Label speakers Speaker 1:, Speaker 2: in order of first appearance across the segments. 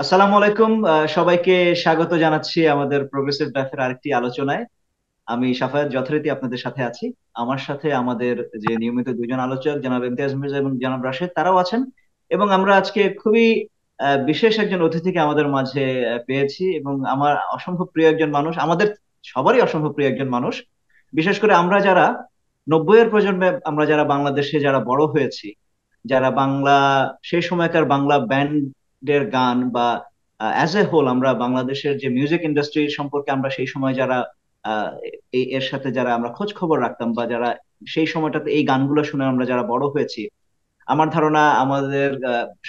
Speaker 1: আসসালামু আলাইকুম, সবাইকে স্বাগত জানাচ্ছি আমাদের প্রোগ্রেসিভ লাইফের আরেকটি আলোচনায়। আমি সাফায়াত যথারীতি আপনাদের সাথে আছি। আমার সাথে আমাদের যে নিয়মিত দুইজন আলোচক, জনাব ইমতিয়াজ মির্জা এবং জনাব রাশেদ, তারাও আছেন। এবং আমরা আজকে খুবই বিশেষ একজন অতিথিকে আমাদের মাঝে পেয়েছি, এবং আমার অসম্ভব প্রিয় একজন মানুষ, আমাদের সবারই অসম্ভব প্রিয় একজন মানুষ। বিশেষ করে আমরা যারা 90-এর প্রজন্মে, আমরা যারা বাংলাদেশে যারা বড় হয়েছি, যারা বাংলা, সেই সময়কার বাংলা ব্যান্ডের গান বা অ্যাজ এ হোল আমরা বাংলাদেশের যে মিউজিক ইন্ডাস্ট্রি সম্পর্কে আমরা সেই সময় যারা আহ, এর সাথে যারা আমরা খোঁজ খবর রাখতাম, বা যারা সেই সময়টাতে এই গানগুলো শুনে আমরা যারা বড় হয়েছি, আমার ধারণা আমাদের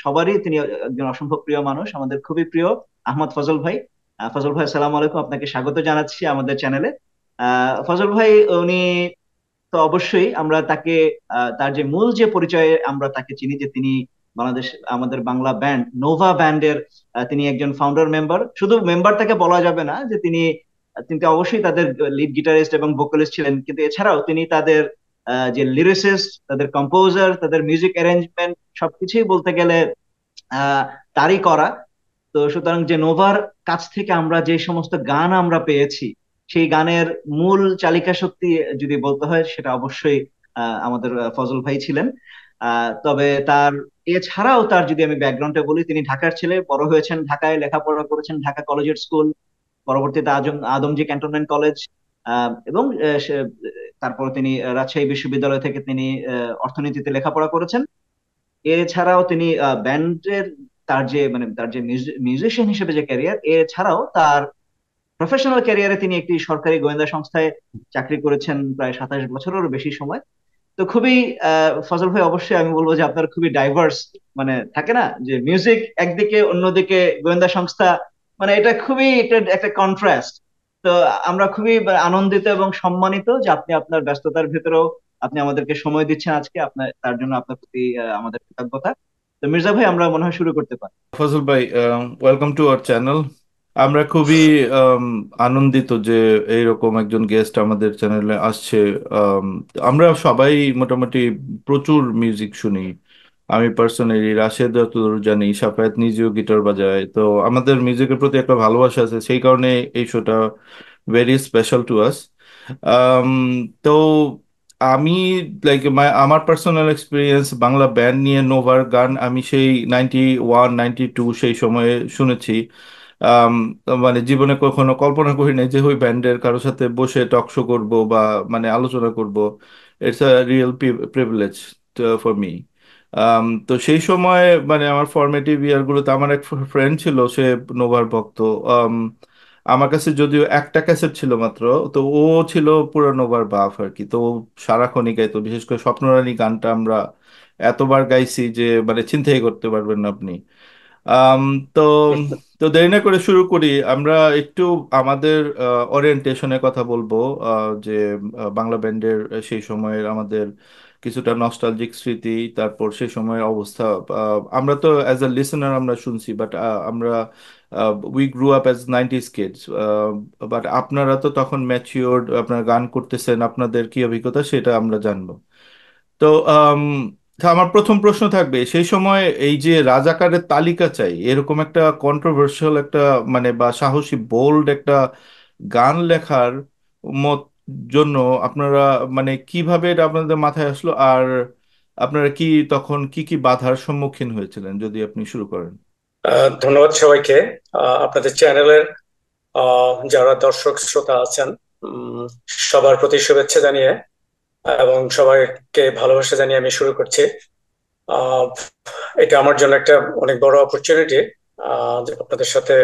Speaker 1: সবারই তিনি একজন অসম্ভব প্রিয় মানুষ, আমাদের খুবই প্রিয় আহমদ ফজল ভাই। ফজল ভাই, আসসালামু আলাইকুম, আপনাকে স্বাগত জানাচ্ছি আমাদের চ্যানেলে। ফজল ভাই, উনি তো অবশ্যই আমরা তাকে তার যে মূল যে পরিচয়ে আমরা তাকে চিনি, যে তিনি বাংলাদেশ, আমাদের বাংলা ব্যান্ড নোভা ব্যান্ডের তিনি একজন ফাউন্ডার মেম্বার। শুধু মেম্বার তাকে বলা যাবে না, যে তিনি তিনি তো অবশ্যই তাদের লিড গিটারিস্ট এবং ভোকালিস্ট ছিলেন, কিন্তু এছাড়াও তিনি তাদের যে লিরিসিস্ট, তাদের কম্পোজার, তাদের মিউজিক অ্যারেঞ্জমেন্ট সবকিছুই বলতে গেলে তারই করা। তো সুতরাং যে নোভার কাছ থেকে আমরা যে সমস্ত গান আমরা পেয়েছি, সেই গানের মূল চালিকা শক্তি যদি বলতে হয়, সেটা অবশ্যই আমাদের ফজল ভাই ছিলেন। তবে তার এছাড়াও তার যদি আমি ব্যাকগ্রাউন্ডে বলি, তিনি ঢাকার ছেলে, বড় হয়েছেন ঢাকায়, লেখাপড়া করেছেন ঢাকা কলেজিয়েট স্কুল, পরবর্তীতে আদমজি ক্যান্টনমেন্ট কলেজ, এবং তারপর তিনি রাজশাহী বিশ্ববিদ্যালয় থেকে তিনি অর্থনীতিতে লেখাপড়া করেছেন। এছাড়াও তিনি ব্যান্ডের, তার যে মানে তার যে মিউজিশিয়ান হিসেবে যে ক্যারিয়ার, এছাড়াও তার প্রফেশনাল ক্যারিয়ারে তিনি একটি সরকারি গোয়েন্দা সংস্থায় চাকরি করেছেন প্রায় 27 বছরেরও বেশি সময়। তো খুবই ফজল ভাই, অবশ্যই আমি বলবো যে আপনার খুবই ডাইভার্স, মানে থাকে না যে মিউজিক একদিকে, অন্যদিকে গোয়েন্দা সংস্থা, মানে এটা খুবই একটা একটা কন্ট্রাস্ট। তো আমরা খুবই আনন্দিত এবং সম্মানিত যে আপনি আপনার ব্যস্ততার ভেতরেও আপনি আমাদেরকে সময় দিচ্ছেন আজকে, আপনার তার জন্য আপনার প্রতি আমাদের কৃতজ্ঞতা। তো মির্জা ভাই, আমরা মনে হয় শুরু করতে পারি।
Speaker 2: ফজল ভাই, ওয়েলকাম টু আওয়ার চ্যানেল। আমরা খুবই আম, আনন্দিত যে এইরকম একজন গেস্ট আমাদের চ্যানেলে আসছে। আম, আমরা সবাই মোটামুটি প্রচুর মিউজিক শুনি। আমি পার্সোনালি রাশেদ যতদূর জানি, সাফায়েত নিজেও গিটার বাজায়, তো আমাদের মিউজিকের প্রতি একটা ভালোবাসা আছে, সেই কারণে এই শোটা ভেরি স্পেশাল টু আস। তো আমি আমার পার্সোনাল এক্সপিরিয়েন্স বাংলা ব্যান্ড নিয়ে, নোভার গান আমি সেই 91 92 সেই সময়ে শুনেছি। আম, মানে জীবনে কখনো কল্পনা করি নাই যে ওই ব্যান্ডের কারোর সাথে বসে টক শো করবো বা মানে আলোচনা করব। It's a real privilege for me. তো সেই সময় মানে আমার ফর্মেটিভ ইয়ারগুলোতে আমার এক ফ্রেন্ড ছিল, সে নোভার ভক্ত। আম, আমার কাছে যদিও একটা ক্যাসেট ছিল মাত্র, তো ও ছিল পুরো নোভার বাফ আর কি। তো ও সারাক্ষণই গাইতো, বিশেষ করে স্বপ্নরানী গানটা আমরা এতবার গাইছি যে মানে চিন্তাই করতে পারবেন না আপনি। আম, তো তো দেরি না করে শুরু করি আমরা একটু আমাদের ওরিয়েন্টেশনের কথা বলবো। যে বাংলা ব্যান্ডের সেই সময়ের আমাদের কিছুটা নস্টালজিক স্মৃতি, তারপর সেই সময়ের অবস্থা। আমরা তো অ্যাজ আ লিসেনার আমরা শুনছি, বাট আমরা we grew up as 90s kids. But আপনারা তো তখন ম্যাচিওর্ড, আপনারা গান করতেছেন, আপনাদের কি অভিজ্ঞতা সেটা আমরা জানবো। তো তা আমার প্রথম প্রশ্ন থাকবে, সেই সময় এই যে রাজাকারের তালিকা চাই এরকম একটা কন্ট্রোভার্সিয়াল একটা মানে বা সাহসী বোল্ড একটা গান লেখার মত জন্য আপনারা মানে কিভাবে এটা আপনাদের মাথায় আসলো, আর আপনারা কি তখন কি কি বাধার সম্মুখীন হয়েছিলেন, যদি আপনি শুরু করেন।
Speaker 3: ধন্যবাদ সবাইকে। আপনাদের চ্যানেলের যারা দর্শক শ্রোতা আছেন, উম, সবার প্রতি শুভেচ্ছা জানিয়ে এবং সবাইকে ভালোবাসা জানিয়ে আমি শুরু করছি। আহ, এটা আমার জন্য একটা অনেক বড় অপরচুনিটি, আপনাদের সাথে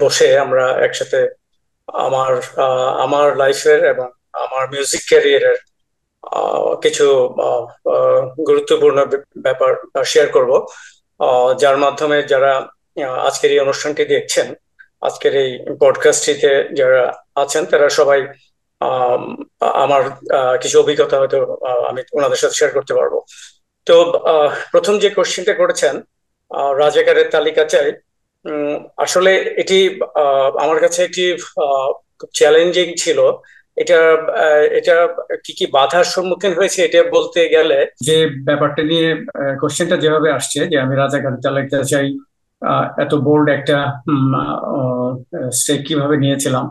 Speaker 3: বসে আমরা একসাথে আমার আমার লাইফের এবং আমার মিউজিক ক্যারিয়ারের কিছু আহ, আহ, গুরুত্বপূর্ণ ব্যাপার শেয়ার করব, যার মাধ্যমে যারা আজকের এই অনুষ্ঠানটি দেখছেন, আজকের এই পডকাস্টটিতে যারা আছেন, তারা সবাই আম, আমার কিছু অভিজ্ঞতা হয়তো আমি ওনাদের সাথে শেয়ার করতে পারবো। তো প্রথম যে কোশ্চেনটা করেছেন, রাজাকারের তালিকা চাই। উম, আসলে এটি আমার কাছে একটি খুব চ্যালেঞ্জিং ছিল। এটা এটা কি কি বাধার সম্মুখীন হয়েছে এটা বলতে গেলে, যে ব্যাপারটা নিয়ে কোশ্চেনটা যেভাবে আসছে যে আমি রাজাকার তালিকা চাই,
Speaker 4: এত বোল্ড একটা স্টেপ কিভাবে নিয়েছিলাম।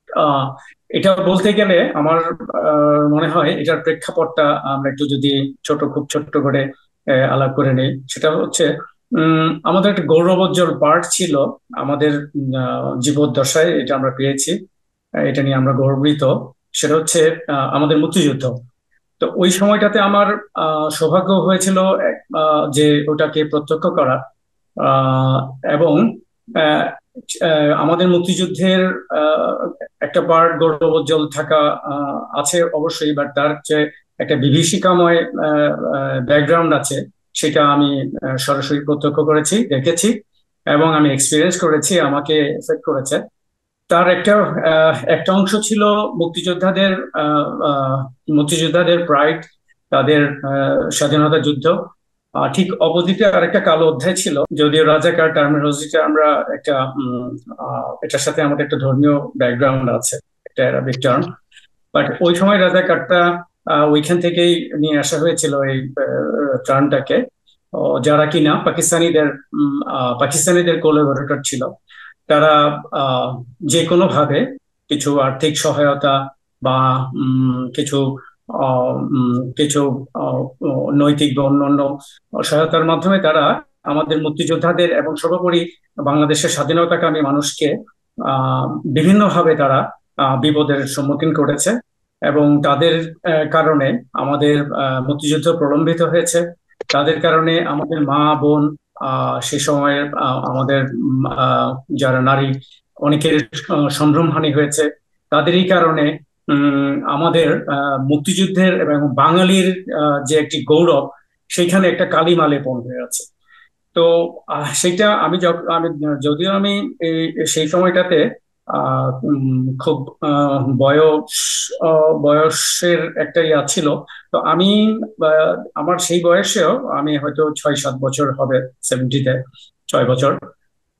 Speaker 4: আহ, এটা বলতে গেলে আমার মনে হয় এটার প্রেক্ষাপটটা আমরা একটু যদি খুব ছোট্ট করে আলাপ করে নেই। সেটা হচ্ছে আমাদের একটা গৌরবোজ্জ্বল পার্ট ছিল আমাদের জীবদ্দশায়, এটা আমরা পেয়েছি, এটা নিয়ে আমরা গর্বিত। সেটা হচ্ছে আমাদের মুক্তিযুদ্ধ। তো ওই সময়টাতে আমার সৌভাগ্য হয়েছিল যে ওটাকে প্রত্যক্ষ করা। আহ, এবং আহ, আমাদের মুক্তিযুদ্ধের আহ, একটা পার্ট গৌরবোজ্জ্বল থাকা আছে অবশ্যই, বাট তার যে একটা বিভীষিকাময় ব্যাকগ্রাউন্ড আছে, সেটা আমি সরাসরি প্রত্যক্ষ করেছি, দেখেছি, এবং আমি এক্সপিরিয়েন্স করেছি, আমাকে এফেক্ট করেছে। তার একটা অংশ ছিল মুক্তিযোদ্ধাদের মুক্তিযোদ্ধাদের প্রাইড, তাদের স্বাধীনতা যুদ্ধ। ঠিক অপোজিটে আরেকটা কালো অধ্যায় ছিল, যদিও রাজাকার টার্মিনোলজিটা আমরা একটা এটার সাথে আমাদের একটা ধর্মীয় ব্যাকগ্রাউন্ড আছে, একটা অ্যারাবিক টার্ম। বাট ওই সময় রাজাকারটা ওইখান থেকেই নিয়ে আসা হয়েছিল এই টার্মটাকে, যারা কিনা পাকিস্তানিদের কোলাবোরেটর ছিল। তারা যে কোনো ভাবে কিছু আর্থিক সহায়তা বা কিছু কিছু নৈতিক বা অন্যান্য সহায়তার মাধ্যমে তারা আমাদের মুক্তিযোদ্ধাদের এবং সর্বোপরি বাংলাদেশের স্বাধীনতাকামী মানুষকে আহ বিভিন্নভাবে তারা বিপদের সম্মুখীন করেছে। এবং তাদের কারণে আমাদের মুক্তিযুদ্ধ প্রলম্বিত হয়েছে। তাদের কারণে আমাদের মা বোন সে সময়ের আমাদের যারা নারী, অনেকের সম্ভ্রমহানি হয়েছে। তাদেরই কারণে আমাদের মুক্তিযুদ্ধের এবং বাঙালির যে একটি গৌরব, সেইখানে একটা কালিমা লেপন হয়ে আছে। তো সেটা আমি যদিও আমি সেই সময়টাতে খুব বয়সের একটা ইয়া ছিল। তো আমি আমার সেই বয়সেও আমি হয়তো 6-7 বছর হবে, 70-তে 6 বছর,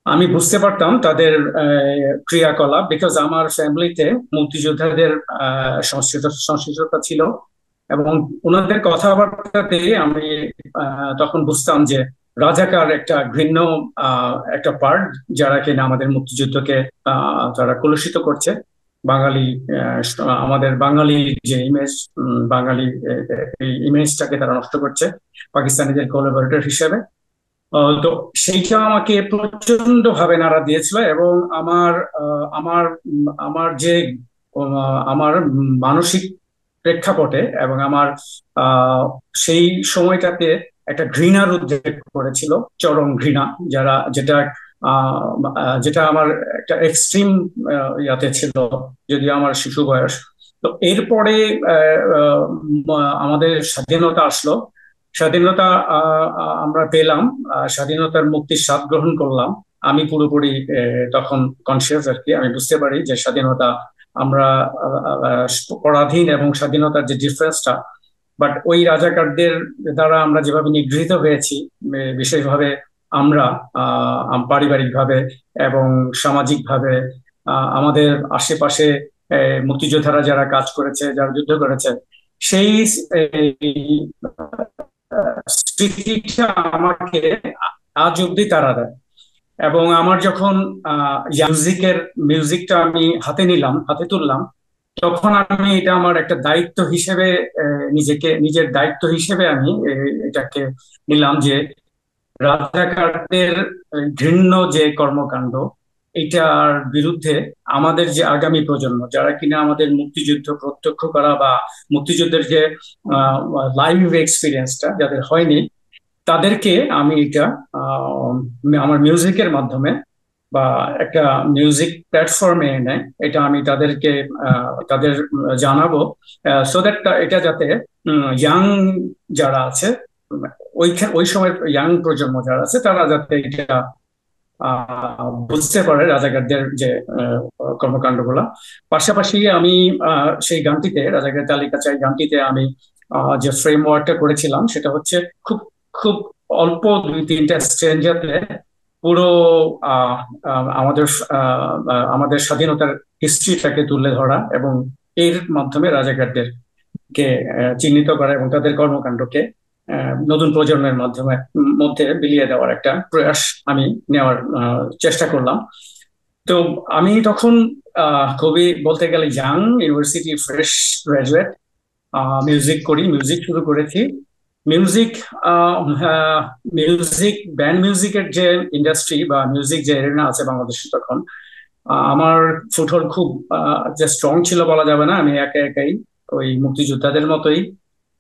Speaker 4: আমি বুঝতে পারতাম তাদের ক্রিয়াকলাপ, বিকজ আমার ফ্যামিলিতে মুক্তিযোদ্ধাদের সংশ্লিষ্টতা ছিল। এবং ওনাদের কথাবার্তাতে আমি তখন বুঝতাম যে রাজাকার একটা ঘৃণ্য একটা পার্ট, যারা কিনা আমাদের মুক্তিযুদ্ধকে তারা কলুষিত করছে। বাঙালি আমাদের বাঙালি যে ইমেজ, বাঙালি এই ইমেজটাকে তারা নষ্ট করছে পাকিস্তানিদের কোলাবোরেটর হিসেবে। তো সেইটা আমাকে প্রচন্ড ভাবে নাড়া দিয়েছিল। এবং আমার আমার আমার যে আমার মানসিক প্রেক্ষাপটে এবং আমার সেই সময়টাতে একটা ঘৃণার উদ্রেক করেছিল, চরম ঘৃণা, যেটা যেটা আমার একটা এক্সট্রিম ইয়াতে ছিল, যদিও আমার শিশু বয়স। তো এরপরে আমাদের স্বাধীনতা আসলো। স্বাধীনতা আমরা পেলাম, স্বাধীনতার মুক্তির স্বাদ গ্রহণ করলাম। আমি পুরোপুরি তখন কনসিয়াস আর কি, আমি বুঝতে পারি যে স্বাধীনতা আমরা পরাধীন এবং স্বাধীনতার যে ডিফারেন্সটা। বাট ওই রাজাকারদের দ্বারা আমরা যেভাবে নিগৃহীত হয়েছি, বিশেষভাবে আমরা পারিবারিকভাবে এবং সামাজিকভাবে, আমাদের আশেপাশে মুক্তিযোদ্ধারা যারা কাজ করেছে, যারা যুদ্ধ করেছে, সেই স্মৃতিটা আমাকে আজ অব্দি তাড়া দেয়। এবং আমার যখন মিউজিকটা আমি হাতে তুললাম, তখন আমি এটা আমার একটা দায়িত্ব হিসেবে নিজের দায়িত্ব হিসেবে আমি এটাকে নিলাম যে রাজাকারদের ঘৃণ্য যে কর্মকাণ্ড, এটার বিরুদ্ধে আমাদের যে আগামী প্রজন্ম, যারা কিনা আমাদের মুক্তিযুদ্ধ প্রত্যক্ষ করা বা মুক্তিযুদ্ধের যে লাইভ এক্সপিরিয়েন্সটা যাদের হয়নি, তাদেরকে আমি এটা আমার মিউজিকের মাধ্যমে বা একটা মিউজিক প্ল্যাটফর্মে এনে এটা আমি তাদের জানাবো, সো দ্যাট এটা যাতে ইয়াং যারা আছে, ওই সময়ের ইয়াং প্রজন্ম যারা আছে, তারা যাতে এটা বুঝতে পারে রাজাকারদের যে কর্মকাণ্ডগুলা। পাশাপাশি আমি সেই গানটিতে, রাজাকার তালিকা চাই গানটিতে, আমি যে ফ্রেমওয়ার্কটা করেছিলাম সেটা হচ্ছে খুব খুব অল্প 2-3টা স্ট্রেঞ্জাতে পুরো আমাদের আমাদের স্বাধীনতার হিস্ট্রিটাকে তুলে ধরা এবং এর মাধ্যমে রাজাকারদের কে চিহ্নিত করা এবং তাদের কর্মকাণ্ডকে নতুন প্রজন্মের মধ্যে বিলিয়ে দেওয়ার একটা প্রয়াস আমি নেওয়ার চেষ্টা করলাম। তো আমি তখন খুবই বলতে গেলে young, university fresh graduate, music শুরু করেছি। মিউজিক ব্যান্ড মিউজিকের যে ইন্ডাস্ট্রি বা মিউজিক যে এরিনা আছে বাংলাদেশে তখন, আমার ফুটহোল্ড খুব যে স্ট্রং ছিল বলা যাবে না। আমি একা একাই ওই মুক্তিযোদ্ধাদের মতোই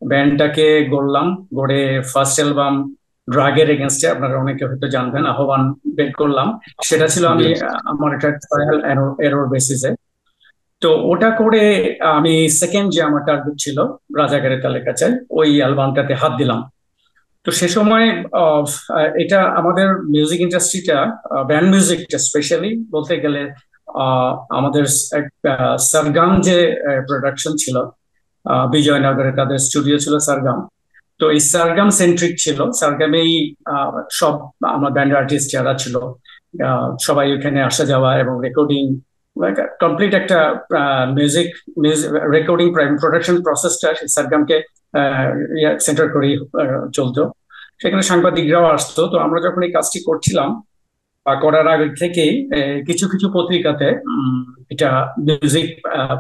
Speaker 4: ব্যান্ডটাকে গড়লাম। গড়ে ফার্স্ট অ্যালবাম ড্রাগের এগেনস্টে, আপনারা অনেকে হয়তো জানবেন, আহ্বান বের করলাম। সেটা ছিল আমি আমার একটা ট্রায়াল এরর বেসিসে। তো ওটা করে আমি সেকেন্ড যে আমার টার্গেট ছিল রাজাকারের তালিকাচায়, ওই অ্যালবামটাতে হাত দিলাম। তো সে সময় আহ, এটা আমাদের মিউজিক ইন্ডাস্ট্রিটা, ব্যান্ড মিউজিকটা স্পেশালি বলতে গেলে, আমাদের সারগাম যে প্রোডাকশন ছিল, বিজয়নগরে তাদের স্টুডিও ছিল সারগাম। তো এই সারগাম সেন্ট্রিক ছিল। সারগামেই সব আমার ব্যান্ড আর্টিস্ট যারা ছিল সবাই ওখানে আসা যাওয়া এবং রেকর্ডিং, কমপ্লিট একটা মিউজিক রেকর্ডিং প্রোডাকশন প্রসেসটা সারগামকে সেন্টার করেই চলতো। সেখানে সাংবাদিকরাও আসতো। তো আমরা যখন এই কাজটি করছিলাম বা করার আগে থেকেই কিছু কিছু পত্রিকাতে, এটা মিউজিক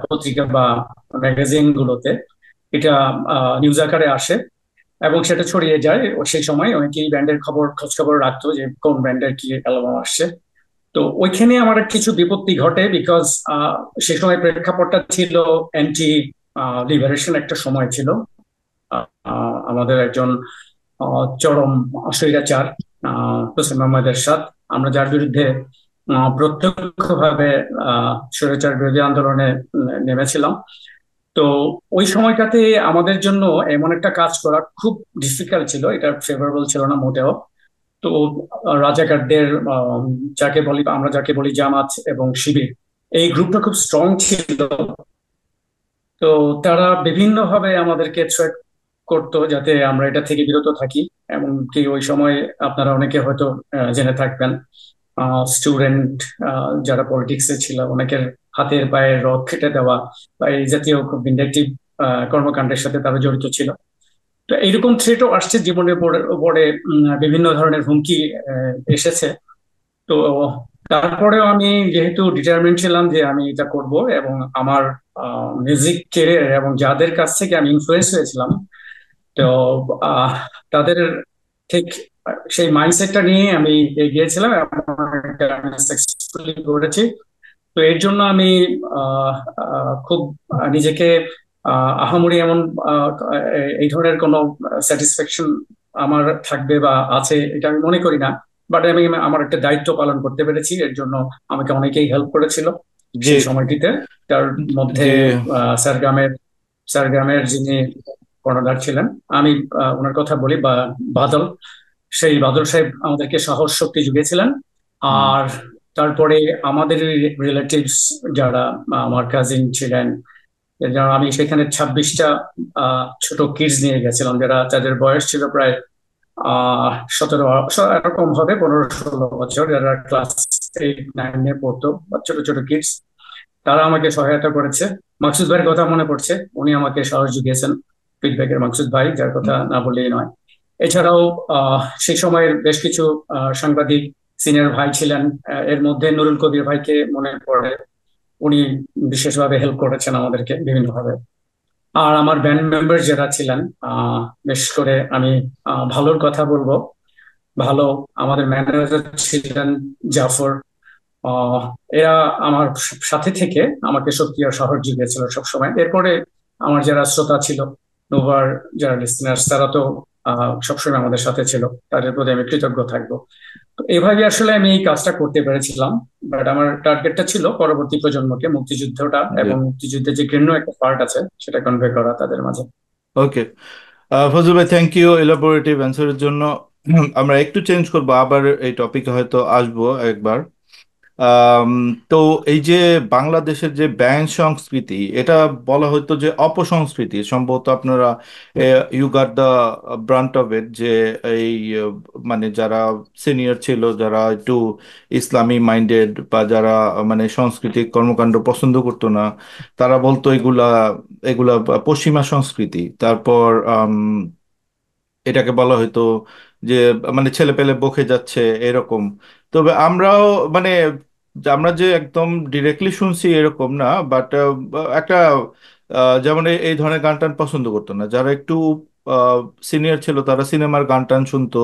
Speaker 4: পত্রিকা বা ম্যাগাজিন গুলোতে এটা নিউজ আকারে আসে এবং সেটা ছড়িয়ে যায়। সেই সময় অনেকেই ব্যান্ডের খোঁজ খবর রাখতো যে কোন ব্যান্ডের কি অ্যালবাম আসছে। তো ওইখানে আমার কিছু বিপত্তি ঘটে, বিকজ সেই সময় প্রেক্ষাপটটা ছিল অ্যান্টি লিবারেশন একটা সময় ছিল। আমাদের একজন চরম স্বৈরাচার হোসেন মোহাম্মদ এরশাদ, আমরা যার বিরুদ্ধে প্রত্যক্ষভাবে স্বৈরাচার বিরোধী আন্দোলনে নেমেছিলাম। তো ওই সময়টাতে আমাদের জন্য এমন একটা কাজ করা খুব ডিফিকাল্ট ছিল, এটা ফেভারেবল ছিল না মোটেও। তো রাজাকারদের আমরা যাকে বলি জামাত এবং শিবির, এই গ্রুপটা খুব স্ট্রং ছিল। তো তারা বিভিন্নভাবে আমাদেরকে থ্রেট করতো যাতে আমরা এটা থেকে বিরত থাকি। এমনকি ওই সময় আপনারা অনেকে হয়তো জেনে থাকবেন, স্টুডেন্ট যারা পলিটিক্সে ছিল অনেকের হাতের পায়ে রড কেটে দেওয়া বা এই জাতীয় খুব ভিন্ডেক্টিভ কর্মকাণ্ডের সাথে তারা জড়িত ছিল। তো এইরকম থ্রেটও আসছে, জীবনের উপরে বিভিন্ন ধরনের হুমকি এসেছে। তো তারপরেও আমি যেহেতু ডিটারমিন ছিলাম যে আমি এটা করব, এবং আমার মিউজিক কেরিয়ার এবং যাদের কাছ থেকে আমি ইনফ্লুয়েন্স হয়েছিলাম, তো তাদের ঠিক সেই মাইন্ডসেটটা নিয়ে আমি এগিয়েছিলাম এবং আমি সাকসেসফুলি করেছি। তো এর জন্য আমি খুব নিজেকে আহামরি এমন এই ধরনের কোনো স্যাটিসফ্যাকশন আমার থাকবে বা আছে এটা আমি মনে করি না। বাট আমি আমার একটা দায়িত্ব পালন করতে পেরেছি, এর জন্য আমাকে অনেকেই হেল্প করেছিল সেই সময়টিতে। তার মধ্যে স্যার গ্রামের যিনি কর্ণধার ছিলেন, আমি ওনার কথা বলি, বা বাদল, সেই বাদল সাহেব আমাদেরকে সাহস শক্তি জুগিয়েছিলেন। আর তারপরে আমাদের রিলেটিভস যারা আমার কাজিন ছিলেন, যেমন আমি সেখানে 26টা ছোট কিডস নিয়ে গেছিলাম, যাদের বয়স ছিল প্রায় 17 এরকম হবে, 15-16 বছর, যারা ক্লাস 8-9-এ পড়তো, ছোট ছোট কিডস। তারা আমাকে সহায়তা করেছে। মাকসুদ ভাইয়ের কথা মনে পড়ছে, উনি আমাকে সাহস জুগিয়েছেন, ফিডব্যাকের মাকসুদ ভাই, যার কথা না বললেই নয়। এছাড়াও সেই সময়ের বেশ কিছু সাংবাদিক সিনিয়র ভাই ছিলেন, এর মধ্যে নুরুল কবির ভাইকে মনে পড়ে, উনি বিশেষভাবে হেল্প করেছেন আমাদেরকে বিভিন্নভাবে। আর আমার ব্যান্ড মেম্বার যারা ছিলেন, বিশেষ করে আমি ভালোর কথা বলবো, ভালো আমাদের ম্যানেজার ছিলেন জাফর। এরা আমার সাথে থেকে আমাকে শক্তি আর সাহস জুগিয়েছিল সবসময়। এরপরে আমার যারা শ্রোতা ছিল, নোভার যারা লিসনার্স, তারা তো সবসময় আমাদের সাথে ছিল, তাদের প্রতি আমি কৃতজ্ঞ থাকবো। তো এভাবে আসলে আমি এই কাজটা করতে পেরেছিলাম। বাট আমার টার্গেটটা ছিল পরবর্তী প্রজন্মকে মুক্তিযুদ্ধটা এবং মুক্তিযুদ্ধের যে ঘৃণ্য একটা পার্ট আছে সেটা কনভে করা তাদের মাঝে।
Speaker 2: ওকে, ফজল ভাই, থ্যাংক ইউ এলাবোরেটিভ অ্যান্সারের জন্য। আমরা একটু চেঞ্জ করবো, আবার এই টপিকে হয়তো আসবো একবার। আম, তো এই যে বাংলাদেশের যে ব্যান্ড সংস্কৃতি, এটা বলা হতো যে অপসংস্কৃতি। সম্ভবত আপনারা you got the brunt of it, যে এই মানে যারা সিনিয়র ছিল, যারা একটু ইসলামী মাইন্ডেড বা যারা মানে সাংস্কৃতিক কর্মকাণ্ড পছন্দ করতো না, তারা বলতো এগুলা এগুলা পশ্চিমা সংস্কৃতি। তারপর এটাকে বলা হয়তো যে মানে ছেলে পেলে বকে যাচ্ছে এরকম। তবে আমরাও মানে আমরা যে একদম ডিরেক্টলি শুনছি এরকম না, বাট একটা যেমন এই ধরনের গান টান পছন্দ করতো না যারা একটু সিনিয়র ছিল, তারা সিনেমার গান টান শুনতো।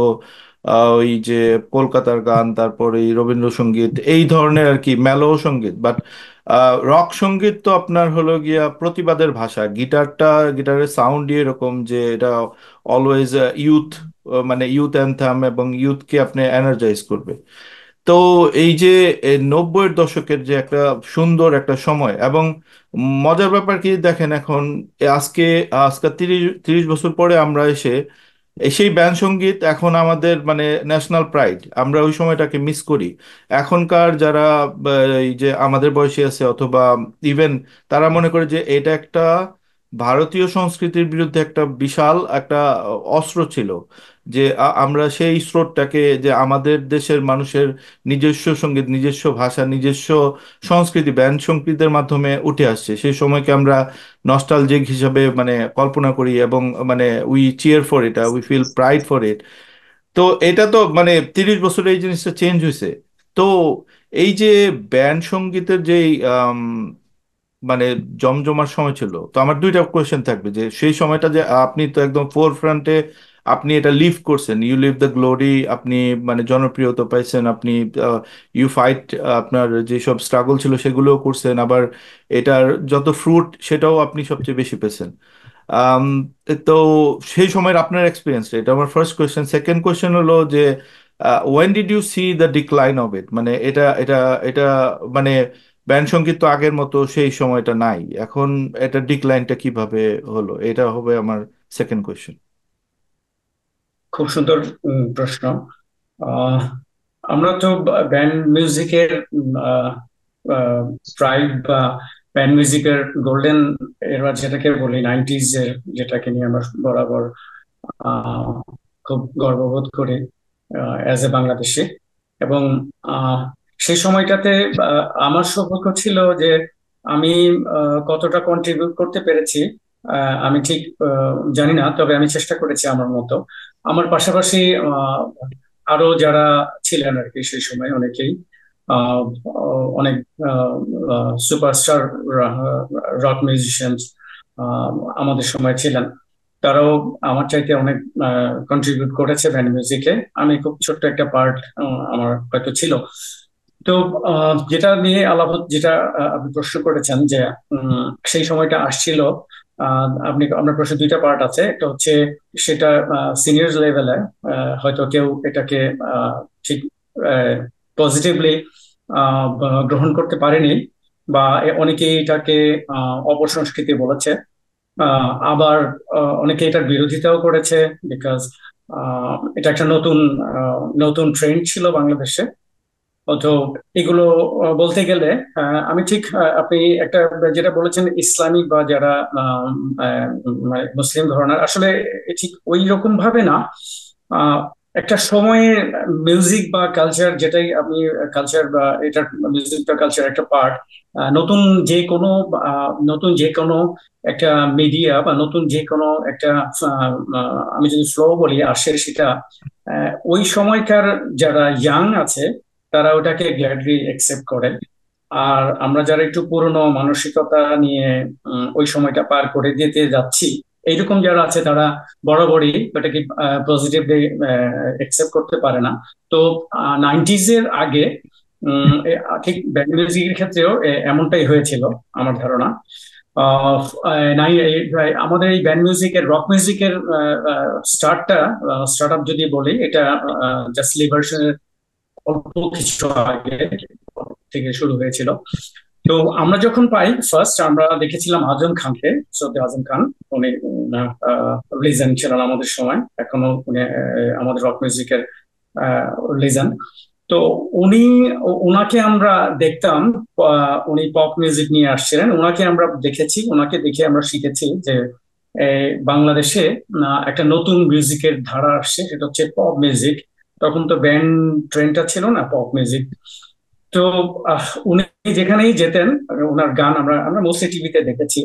Speaker 2: ওই যে কলকাতার গান, তারপর এই রবীন্দ্রসঙ্গীত, এই ধরনের আর কি মেলো সঙ্গীত। বাট রক সঙ্গীত তো আপনার হলো গিয়া প্রতিবাদের ভাষা, গিটারের সাউন্ড এরকম যে এটা অলওয়েজ ইউথ, মানে ইউথ অ্যান্থাম, এবং ইউথকে আপনি এনার্জাইজ করবে। তো এই যে 90-এর দশকের যে একটা সুন্দর একটা সময়, এবং মজার ব্যাপার কি দেখেন এখন আজকে আজকে 30 বছর পরে আমরা এসে সেই ব্যান্ড সঙ্গীত এখন আমাদের মানে ন্যাশনাল প্রাইড, আমরা ওই সময়টাকে মিস করি। এখনকার যারা এই যে আমাদের বয়সী আছে অথবা ইভেন তারা মনে করে যে এটা একটা ভারতীয় সংস্কৃতির বিরুদ্ধে একটা বিশাল একটা অস্ত্র ছিল, যে আমরা সেই স্রোতটাকে, যে আমাদের দেশের মানুষের নিজস্ব সঙ্গীত, নিজস্ব ভাষা, নিজস্ব সংস্কৃতি ব্যান্ড সংস্কৃতির মাধ্যমে উঠে আসছে, সেই সময়কে আমরা নস্টালজিক হিসাবে মানে কল্পনা করি, এবং মানে we cheer for it, we feel pride for it. তো এটা তো মানে 30 বছরে এই জিনিসটা চেঞ্জ হয়েছে। তো এই যে ব্যান্ড সঙ্গীতের যে মানে জমজমার সময় ছিল, তো আমার দুইটা কোয়েশ্চেন থাকবে যে সেই সময়টা যে আপনি তো একদম ফোর ফ্রন্টে, আপনি এটা লিভ করছেন, ইউ লিভ দ্য গ্লোরি, আপনি মানে জনপ্রিয়তা পাইছেন, আপনি ইউ ফাইট, আপনার যেসব স্ট্রাগল ছিল সেগুলোও করছেন, আবার এটার যত ফ্রুট সেটাও আপনি সবচেয়ে বেশি পেয়েছেন। আম, তো সেই সময়ের আপনার এক্সপিরিয়েন্সটা, এটা আমার ফার্স্ট কোয়েশ্চেন। সেকেন্ড কোয়েশ্চেন হলো যে when did you see the decline of it, মানে এটা এটা এটা মানে ব্যান্ড সঙ্গীত তো আগের মতো সেই সময়টা নাই এখন, এটা ডিক্লাইনটা কিভাবে হলো, এটা হবে আমার সেকেন্ড কোয়েশ্চেন।
Speaker 4: খুব সুন্দর প্রশ্ন। আহ, আমরা তো ব্যান্ড মিউজিকের প্রাইড বা ব্যান্ড মিউজিকের গোল্ডেন এরা যেটাকে বলি, 90s এর, যেটাকে নিয়ে আমরা বরাবর আহ, খুব গর্ববোধ করি অ্যাজ এ বাংলাদেশি। এবং আহ, সেই সময়টাতে আমার সৌভাগ্য ছিল যে আমি কতটা কন্ট্রিবিউট করতে পেরেছি আমি ঠিক জানি না, তবে আমি চেষ্টা করেছি আমার মতো। আমার পাশাপাশি আরো যারা ছিলেন আর কি সেই সময়, অনেকেই আহ, অনেক সুপারস্টার রক মিউজিশিয়ান আমাদের সময় ছিলেন। তারাও আমার চাইতে অনেক কন্ট্রিবিউট করেছে ব্যান্ড মিউজিকে। আমি খুব ছোট্ট একটা পার্ট আমার হয়তো ছিল। তো যেটা নিয়ে যেটা আপনি প্রশ্ন করেছেন যে সেই সময়টা আসছিল, আপনার প্রশ্ন দুইটা পার্ট আছে। একটা হচ্ছে সেটা সিনিয়র লেভেলে হয়তো কেউ এটাকে ঠিক পজিটিভলি গ্রহণ করতে পারেনি, বা অনেকেই এটাকে অপসংস্কৃতি বলেছে। আবার অনেকে এটার বিরোধিতাও করেছে, বিকজ এটা একটা নতুন নতুন ট্রেন্ড ছিল বাংলাদেশে। তো এগুলো বলতে গেলে আমি ঠিক আপনি একটা যেটা বলেছেন ইসলামিক বা যারা মানে মুসলিম ঘরানার, আসলে ঠিক ওই রকম ভাবে না। আহ, একটা সময়ে মিউজিক বা কালচার, যেটাই আপনি কালচার বা এটার মিউজিক বা কালচার একটা পার্ট, নতুন যে কোনো নতুন যে কোনো একটা মিডিয়া বা নতুন যে কোনো একটা আমি যদি ফ্লো বলি আসে, সেটা ওই সময়কার যারা ইয়াং আছে তারা ওটাকে গ্ল্যাডলি একসেপ্ট করে। আর আমরা যারা একটু পুরনো মানসিকতা নিয়ে ওই সময়টা পার করে দিতে যাচ্ছি, এইরকম যারা আছে তারা বরাবরই ওটাকে পজিটিভলি একসেপ্ট করতে পারে না। তো 90s এর আগে ঠিক ব্যান্ড মিউজিকের ক্ষেত্রেও এমনটাই হয়েছিল আমার ধারণা। আহ, আমাদের এই ব্যান্ড মিউজিকের, রক মিউজিকের স্টার্ট আপ যদি বলি, এটা জাস্ট লিবারেশনের অল্প কিছু আগে থেকে শুরু হয়েছিল। তো আমরা যখন পাই ফার্স্ট, আমরা দেখেছিলাম আজম খানকে, সৈয়দ আজম খান। উনি লিজেন্ড ছিলেন আমাদের সময়, এখনো উনি আমাদের রক মিউজিকের লিজেন্ড। তো উনি ওনাকে আমরা দেখতাম, উনি পপ মিউজিক নিয়ে আসছিলেন, ওনাকে আমরা দেখেছি, ওনাকে দেখে আমরা শিখেছি যে বাংলাদেশে একটা নতুন মিউজিকের ধারা আসছে, সেটা হচ্ছে পপ মিউজিক। তখন তো ব্যান্ড ট্রেন্ডটা ছিল না, পপ মিউজিক। তো উনি যেখানেই যেতেন ওনার গান আমরা আমরা মোস্টলি টিভিতে দেখেছি।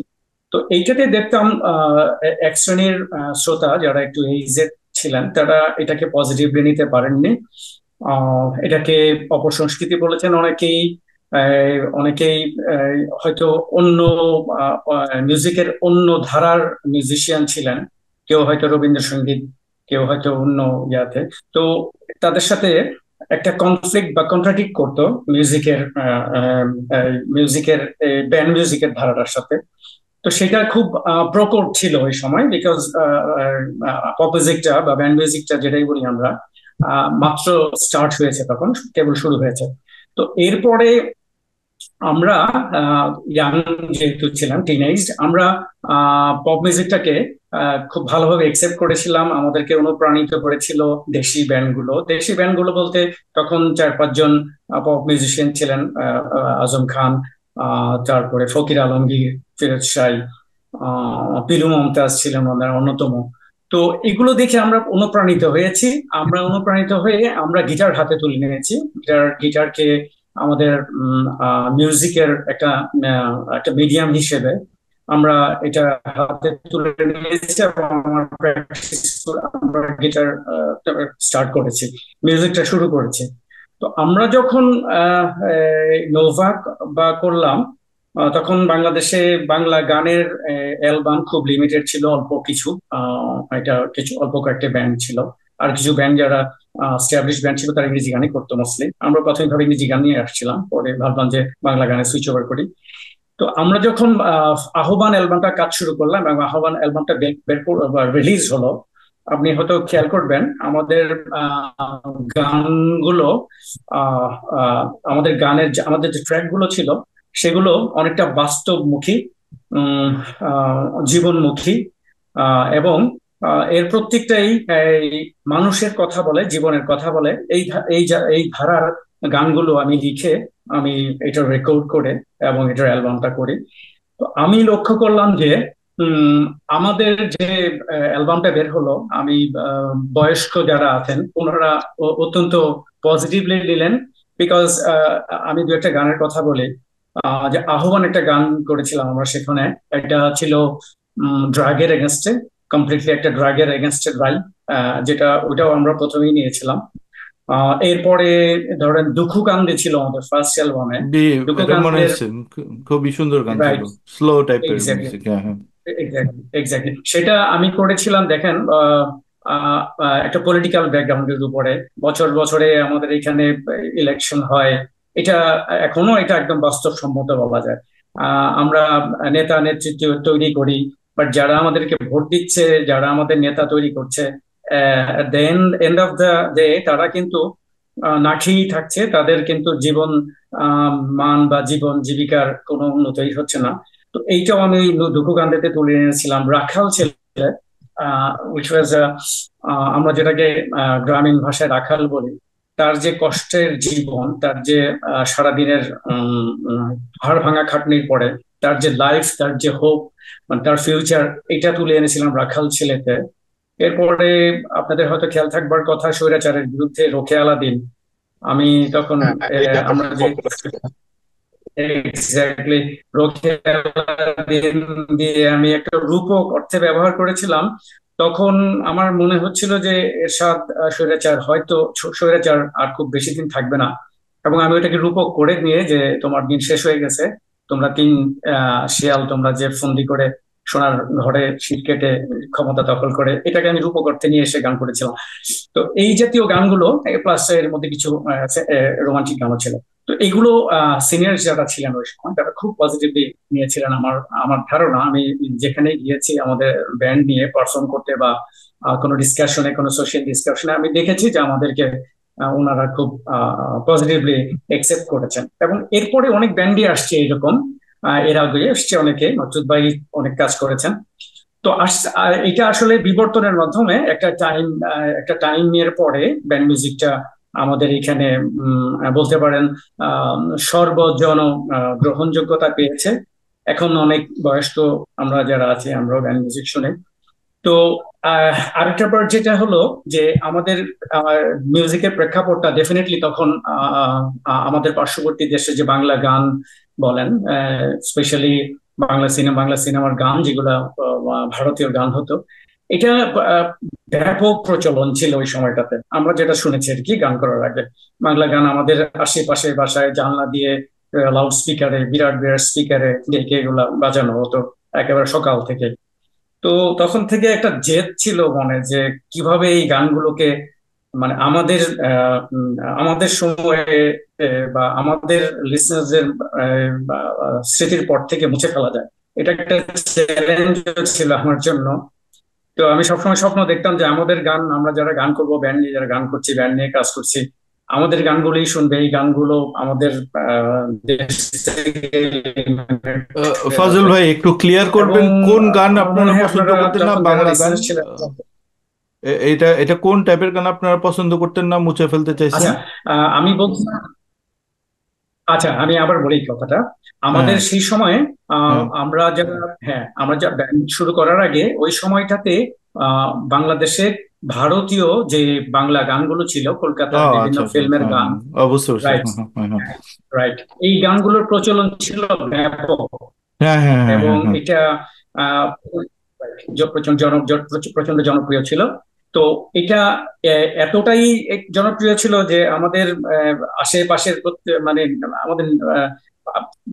Speaker 4: তো এইটাতে দেখতাম এক শ্রেণীর শ্রোতা যারা একটু এইজেড ছিলেন তারা এটাকে পজিটিভলি নিতে পারেননি। এটাকে অপসংস্কৃতি বলেছেন অনেকেই। অনেকেই হয়তো অন্য মিউজিকের অন্য ধারার মিউজিশিয়ান ছিলেন, কেউ হয়তো রবীন্দ্রসঙ্গীত, কেউ হয়তো অন্য ইয়াতে। তো তাদের সাথে একটা কনফ্লিক্ট বা কন্ট্রাডিক্ট করতো মিউজিকের মিউজিকের ব্যান্ড মিউজিকের ধারাটার সাথে। তো সেটা খুব প্রকট ছিল ওই সময়, বিকজ পপ মিউজিকটা বা ব্যান্ড মিউজিকটা যেটাই বলি আমরা মাত্র স্টার্ট হয়েছে, তখন কেবল শুরু হয়েছে। তো এরপরে আমরা ইয়াং যেহেতু ছিলাম, টিনেজ, আমরা পপ মিউজিকটাকে খুব ভালোভাবে একসেপ্ট করেছিলাম। আমাদেরকে অনুপ্রাণিত করেছিল দেশি ব্যান্ডগুলো বলতে তখন 4-5 জন পপ মিউজিশিয়ান ছিলেন। আজম খান, তারপরে ফকির আলমগীর, ফিরোজ শাহ, পিলু মমতাজ ছিলেন ওনার অন্যতম। তো এগুলো দেখে আমরা অনুপ্রাণিত হয়েছি। অনুপ্রাণিত হয়ে আমরা গিটার হাতে তুলে নিয়েছি। গিটারকে আমাদের মিউজিকের একটা মিডিয়াম হিসেবে আমরা এটা হাতে তুলে নিয়েছি, এবং আমরা গিটার স্টার্ট করেছি, মিউজিকটা শুরু করেছি। তো আমরা যখন নোভা বা করলাম, তখন বাংলাদেশে বাংলা গানের অ্যালবাম খুব লিমিটেড ছিল, অল্প কিছু। এটা কিছু অল্প কয়েকটা ব্যান্ড ছিল, আর কিছু ব্যান্ড যারা স্টাবলিশ ব্যান্ড ছিল তারা ইংরেজি গানই করতো মোস্টলি। আমরা প্রাথমিকভাবে ইংরেজি গান নিয়ে আসছিলাম, পরে ভাবলাম যে বাংলা গানে সুইচ ওভার করি। তো আমরা যখন আহ্বান অ্যালবামটা কাজ শুরু করলাম এবং আহ্বান অ্যালবামটা রিলিজ হলো, আপনি হয়তো খেয়াল করবেন আমাদের গানগুলো, আমাদের যে ট্র্যাক গুলো ছিল সেগুলো অনেকটা বাস্তবমুখী, জীবনমুখী, এবং এর প্রত্যেকটাই মানুষের কথা বলে, জীবনের কথা বলে। এই ধারার গানগুলো আমি লিখে আমি এটা রেকর্ড করে এবং এটার অ্যালবামটা করি। তো আমি লক্ষ্য করলাম যে আমাদের যে অ্যালবামটা বের হলো, আমি বয়স্ক যারা আছেন ওনারা অত্যন্ত পজিটিভলি নিলেন। বিকজ আমি দু একটা গানের কথা বলি, যে আহ্বান একটা গান করেছিলাম আমরা, সেখানে একটা ছিল ড্রাগের এগেনস্টে, কমপ্লিটলি একটা ড্রাগের এগেনস্টে রাইট, যেটা ওটাও আমরা প্রথমেই নিয়েছিলাম। এরপরে ধরেন দুঃখু কান্দে ছিল আমাদের ফার্স্ট অ্যালবামে। দুঃখু
Speaker 2: এটা মনে
Speaker 4: কান্দের,
Speaker 2: হচ্ছে খুবই সুন্দর গান ছিল,
Speaker 4: রাইট,
Speaker 2: স্লো টাইপের
Speaker 4: এক্স্যাক্টলি,
Speaker 2: মিউজিক। হ্যাঁ, হ্যাঁ।
Speaker 4: এক্স্যাক্টলি সেটা আমি করেছিলাম। দেখেন, একটা পলিটিক্যাল ব্যাকগ্রাউন্ডের উপরে, বছরে আমাদের এখানে ইলেকশন হয়, এটা এখনো এটা একদম বাস্তবসম্মত বলা যায়। আমরা নেতা নেতৃত্ব তৈরি করি, বাট যারা আমাদেরকে ভোট দিচ্ছে, যারা আমাদের নেতা তৈরি করছে, এন্ড অফ দ্য ডে তারা কিন্তু না খেয়েই থাকছে। তাদের কিন্তু জীবন মান বা জীবন জীবিকার কোনো উন্নতিই হচ্ছে না। তো এইটাও আমি দুঃখু কান্দেতে তুলে এনেছিলাম। রাখাল ছেলে, উইচ ওয়াজ, আমরা যেটাকে গ্রামীণ ভাষায় রাখাল বলি, তার যে কষ্টের জীবন, তার যে সারাদিনের হাড় ভাঙা খাটনির পরে তার যে লাইফ, তার যে হোপ, তার ফিউচার, এটা তুলে এনেছিলাম রাখাল ছেলেতে। এরপরে আপনাদের হয়তো খেয়াল থাকবার কথা, স্বৈরাচারের বিরুদ্ধে রোকেয়ালা দিন। আমি তখন
Speaker 3: এই গানটা
Speaker 4: আমরা
Speaker 3: খুব
Speaker 4: যে
Speaker 3: পপুলার ছিল।
Speaker 4: এক্স্যাক্টলি রোকেয়ালা দিন দিয়ে আমি একটা রূপক অর্থে ব্যবহার করেছিলাম। তখন আমার মনে হচ্ছিল যে এরশাদ স্বৈরাচার আর খুব বেশি দিন থাকবে না, এবং আমি ওটাকে রূপক করে নিয়ে যে তোমার দিন শেষ হয়ে গেছে, তোমরা তিন শিয়াল, তোমরা যে ফন্দি করে সোনার ঘরে শীত কেটে ক্ষমতা দখল করে, এটাকে আমি রূপক অর্থে নিয়ে এসে গান করেছিলাম। তো এই জাতীয় গানগুলো, প্লাস এর মধ্যে কিছু রোমান্টিক গানও ছিল। তো এগুলো সিনিয়র যারা ছিলেন ওই সময় তারা খুব পজিটিভলি নিয়েছিলেন। আমার ধারণা, আমি যেখানে গিয়েছি আমাদের ব্যান্ড নিয়ে পারফর্ম করতে বা কোনো ডিসকাশনে, কোনো সোশ্যাল ডিসকাশনে, আমি দেখেছি যে আমাদেরকে ওনারা খুব পজিটিভলি একসেপ্ট করেছেন। এবং এরপরে অনেক ব্যান্ডই আসছে এরকম, এর আগে এসছে অনেকে, মাসুদ ভাই অনেক কাজ করেছেন। তো এটা আসলে বিবর্তনের মাধ্যমে একটা টাইমের পরে ব্যান্ড মিউজিকটা আমাদের এখানে বলতে পারেন সর্বজন গ্রহণযোগ্যতা পেয়েছে। এখন অনেক বয়স্ক আমরা যারা আছি আমরাও ব্যান্ড মিউজিক শুনি। তো আরেকটা পার্ট যেটা হলো যে আমাদের মিউজিকের প্রেক্ষাপটটা ডেফিনেটলি তখন আমাদের পার্শ্ববর্তী দেশে যে বাংলা গান বলেন, স্পেশালি বাংলা সিনেমার গান যেগুলা ভারতীয় গান হতো, এটা ব্যাপক প্রচলন ছিল ওই সময়টাতে, আমরা যেটা শুনেছি আর কি গান করার আগে। বাংলা গান আমাদের আশেপাশে বাসায় জানলা দিয়ে লাউড স্পিকারে, বিরাট বিরাট স্পিকারে ডেকে এগুলা বাজানো হতো একেবারে সকাল থেকে। তো তখন থেকে একটা জেদ ছিল মনে যে কিভাবে এই গানগুলোকে মানে আমাদের আমাদের সময়ে বা আমাদের লিসনারদের স্মৃতির পর থেকে মুছে ফেলা যায়। এটা একটা চ্যালেঞ্জ ছিল আমার জন্য। তো আমি সবসময় স্বপ্ন দেখতাম যে আমাদের গান, আমরা যারা গান করব, ব্যান্ড নিয়ে যারা গান করছি, ব্যান্ড নিয়ে কাজ করছি, আমাদের গানগুলোই শুনবে, এই গানগুলো আমাদের দেশ থেকে eliminate হয়ে
Speaker 2: ফাজল
Speaker 4: যাবে।
Speaker 2: ভাই একটু ক্লিয়ার
Speaker 4: এবং
Speaker 2: করবেন কোন গান
Speaker 4: আমার
Speaker 2: আপনারা
Speaker 4: মনে হয়
Speaker 2: পছন্দ
Speaker 4: আপনারা
Speaker 2: করতেন না,
Speaker 4: যখন যারা
Speaker 2: বাংলা গান?
Speaker 4: লিসেনার ছিলেন।
Speaker 2: এটা এটা কোন টাইপের গান আপনারা পছন্দ করতেন না, মুছে ফেলতে চাইছেন?
Speaker 4: আচ্ছা, আমি বলছিলাম, আচ্ছা আমি আবার বলি কথাটা। আমাদের
Speaker 2: হ্যাঁ,
Speaker 4: সেই সময়ে
Speaker 2: হ্যাঁ।
Speaker 4: আমরা যারা, হ্যাঁ আমরা যা ব্যান্ড শুরু করার আগে ওই সময়টাতে বাংলাদেশে ভারতীয় যে বাংলা গানগুলো ছিল,
Speaker 2: ও
Speaker 4: কলকাতার বিভিন্ন
Speaker 2: আচ্ছা আচ্ছা,
Speaker 4: ফিল্মের
Speaker 2: হ্যাঁ
Speaker 4: গান,
Speaker 2: হ্যাঁ, অবশ্যই অবশ্যই,
Speaker 4: রাইট,
Speaker 2: হ্যাঁ হ্যাঁ হ্যাঁ
Speaker 4: রাইট, এই গানগুলোর প্রচলন ছিল ব্যাপক।
Speaker 2: হ্যাঁ হ্যাঁ হ্যাঁ
Speaker 4: এবং
Speaker 2: হ্যাঁ হ্যাঁ।
Speaker 4: এটা আহ, প্রচন্ড প্রচন্ড জনপ্রিয় ছিল। তো এটা এতটাই জনপ্রিয় ছিল যে আমাদের আশেপাশের মানে আমাদের আহ,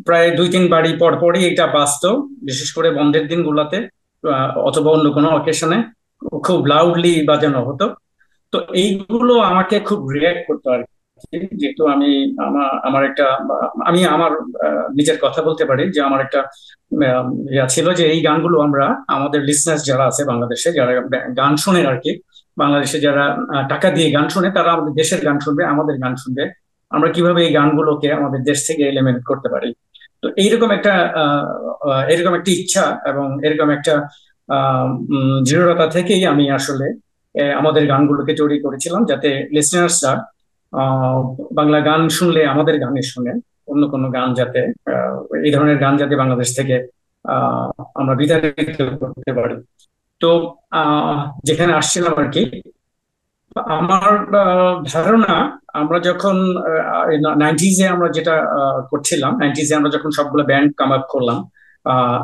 Speaker 4: প্রায় 2-3 বাড়ি পর পরই এটা বাজতো, বিশেষ করে বন্ধের দিনগুলোতে অথবা অন্য কোনো অকেশনে খুব লাউডলি বাজানো হতো। তো এইগুলো আমাকে খুব রিয়াক্ট করতো আর কি। যেহেতু আমি আমার আমার একটা আমি আমার নিজের কথা বলতে পারি যে আমার একটা ইয়া ছিল যে এই গানগুলো আমরা আমাদের লিসনার্স যারা আছে বাংলাদেশে, যারা গান শুনে আর কি, বাংলাদেশে যারা টাকা দিয়ে গান শুনে, তারা আমাদের দেশের গান শুনবে, আমাদের গান শুনবে, আমরা কিভাবে এই গানগুলোকে আমাদের দেশ থেকে এলিমিনেট করতে পারি। তো এইরকম একটা এরকম একটা ইচ্ছা এবং এরকম একটা দৃঢ়তা থেকেই আমি আসলে আমাদের গানগুলোকে তৈরি করেছিলাম, যাতে লিসনার্সরা আহ বাংলা গান শুনলে আমাদের গানে শুনে, অন্য কোনো গান যাতে আহ, এই ধরনের গান যাতে বাংলাদেশ থেকে আহ আমরা বিতাড়িত করতে পারি। তো আহ যেখানে আসছিলাম আর কি, আমার ধারণা, আমরা যখন 90s-এ আমরা যেটা করছিলাম, 90s-এ আমরা যখন সবগুলো ব্যান্ড কাম আপ করলাম,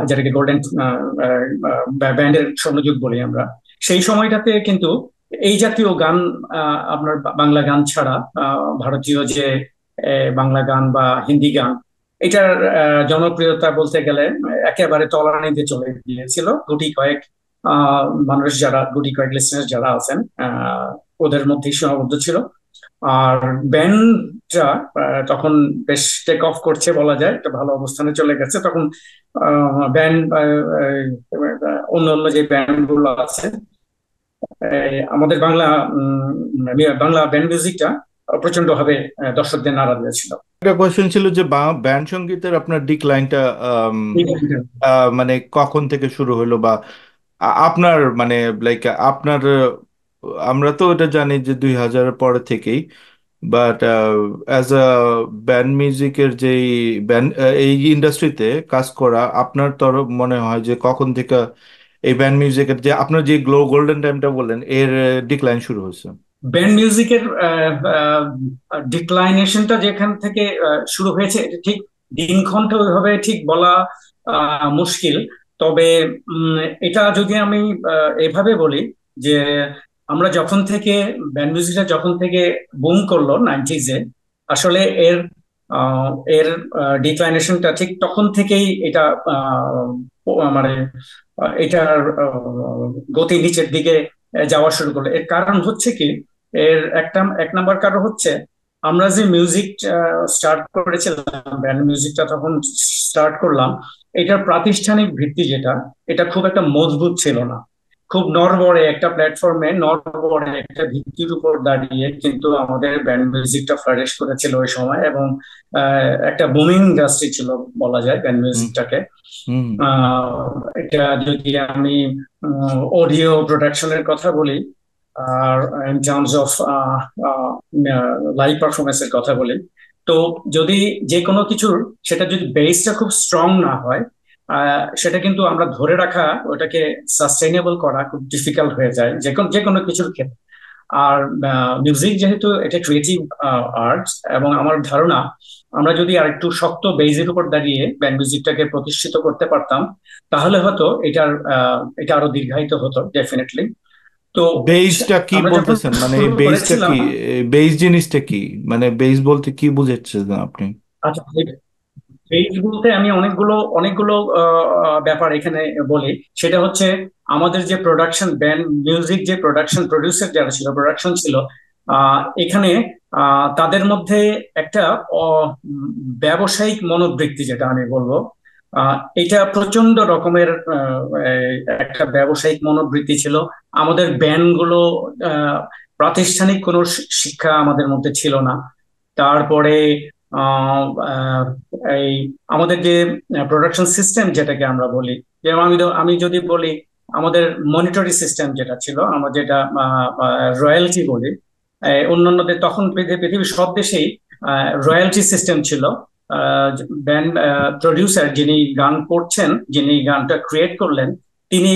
Speaker 4: যেটাকে গোল্ডেন ব্যান্ডের স্বর্ণযুগ বলি আমরা, সেই সময়টাতে কিন্তু এই জাতীয় গান, আপনার বাংলা গান ছাড়া ভারতীয় যে বাংলা গান বা হিন্দি গান, এটার জনপ্রিয়তা বলতে গেলে একেবারে তলানিতে চলে গিয়েছিল। গুটি কয়েক মানুষ যারা, গুটি কয়েক লিসনার যারা আছেন, ওদের মধ্যেই সীমাবদ্ধ ছিল। আর ব্যান্ডটা তখন বেশ টেক অফ করছে বলা যায়, একটা ভালো অবস্থানে চলে গেছে তখন। ব্যান্ড অন্য অন্য যে ব্যান্ড গুলো আছে, আমাদের বাংলা বাংলা ব্যান্ড মিউজিকটা প্রচন্ড ভাবে দর্শকদের নাড়া দিয়েছিল।
Speaker 2: একটা কোয়েশ্চেন ছিল যে ব্যান্ড সঙ্গীতের আপনার ডিক্লাইনটা মানে কখন থেকে শুরু হলো, বা আপনার মানে লাইক আপনার আমরা তো এটা জানি যে 2000-এর পরে থেকেই, বাট অ্যাজ আ ব্যান্ড মিউজিকের যেই ব্যান্ড এই ইন্ডাস্ট্রিতে কাজ করা, আপনার তরফ মনে হয় যে কখন থেকে এই ব্যান্ড মিউজিকের যে আপনার যে গোল্ডেন টাইমটা বললেন এর ডিক্লাইন শুরু হয়েছে?
Speaker 4: ব্যান্ড মিউজিকের ডিক্লাইনেশনটা যেখান থেকে শুরু হয়েছে, এটা ঠিক দিনক্ষণটা ওইভাবে ঠিক বলা মুশকিল। তবে এটা যদি আমি এভাবে বলি যে আমরা যখন থেকে ব্যান্ড মিউজিকটা যখন থেকে বুম করলো 90s-এ, আসলে এর আহ, এর ডিক্লাইনেশনটা ঠিক তখন থেকেই এটা মানে এটার গতি নিচের দিকে যাওয়া শুরু করলো। এর কারণ হচ্ছে কি, এর এক নাম্বার কারণ হচ্ছে আমরা যে মিউজিক স্টার্ট করেছিলাম, ব্যান্ড মিউজিকটা তখন স্টার্ট করলাম, এটার প্রাতিষ্ঠানিক ভিত্তি যেটা, এটা খুব একটা মজবুত ছিল না। খুব নড়বড়ে একটা প্ল্যাটফর্মে, নড়বড়ে একটা ভিত্তির উপর দাঁড়িয়ে কিন্তু আমাদের ব্যান্ড মিউজিকটা ফ্লারিশ করেছিল ওই সময়। এবং একটা বুমিং ইন্ডাস্ট্রি ছিল বলা যায় ব্যান্ড
Speaker 2: হুম
Speaker 4: মিউজিকটাকে।
Speaker 2: হুম
Speaker 4: আহ, এটা যদি আমি অডিও প্রোডাকশনের কথা বলি, আর ইন টার্মস অফ লাইভ পারফরমেন্সের কথা বলি, তো যদি যে কোনো কিছুর, সেটা যদি বেসটা খুব স্ট্রং না হয়, সেটা কিন্তু আমরা ধরে রাখা, ওটাকে সাস্টেইনেবল করা খুব ডিফিকাল্ট হয়ে যায় যে কোনো কিছুর ক্ষেত্রে। আর মিউজিক যেহেতু এটা ক্রিয়েটিভ আর্ট, এবং আমার ধারণা আমরা যদি আর একটু শক্ত বেজের উপর দাঁড়িয়ে ব্যান্ড মিউজিকটাকে প্রতিষ্ঠিত করতে পারতাম, তাহলে হয়তো এটা আরো দীর্ঘায়িত হতো ডেফিনেটলি। তো
Speaker 2: বেসটা কি
Speaker 4: আমরা যখন
Speaker 2: বলতেছেন, মানে এই
Speaker 4: শুরু
Speaker 2: বেসটা
Speaker 4: করেছিলাম,
Speaker 2: কি, বেস জিনিসটা কি, মানে বেস বলতে কি বুঝাচ্ছেন আপনি?
Speaker 4: আচ্ছা ফেজ বলতে আমি অনেকগুলো অনেকগুলো ব্যাপার এখানে বলি। সেটা হচ্ছে আমাদের যে প্রোডাকশন ব্যান্ড মিউজিক, যে প্রোডাকশন প্রডিউসার যারা ছিল, প্রোডাকশন ছিল, এখানে তাদের মধ্যে একটা ব্যবসায়িক মনোবৃত্তি, যেটা আমি বলবো, এটা প্রচন্ড রকমের একটা ব্যবসায়িক মনোবৃত্তি ছিল। আমাদের ব্যান্ডগুলো প্রাতিষ্ঠানিক কোনো শিক্ষা আমাদের মধ্যে ছিল না। তারপরে আহ, আহ, এই আমাদের যে প্রোডাকশন সিস্টেম যেটাকে আমরা বলি, যেমন আমি যদি বলি, আমাদের মনিটরি সিস্টেম যেটা ছিল, আমরা যেটা রয়্যালটি বলি, অন্যান্যদের তখন পৃথিবীর সব দেশেই রয়্যালটি সিস্টেম ছিল। ব্যান্ড প্রডিউসার যিনি গান করছেন, যিনি গানটা ক্রিয়েট করলেন, তিনি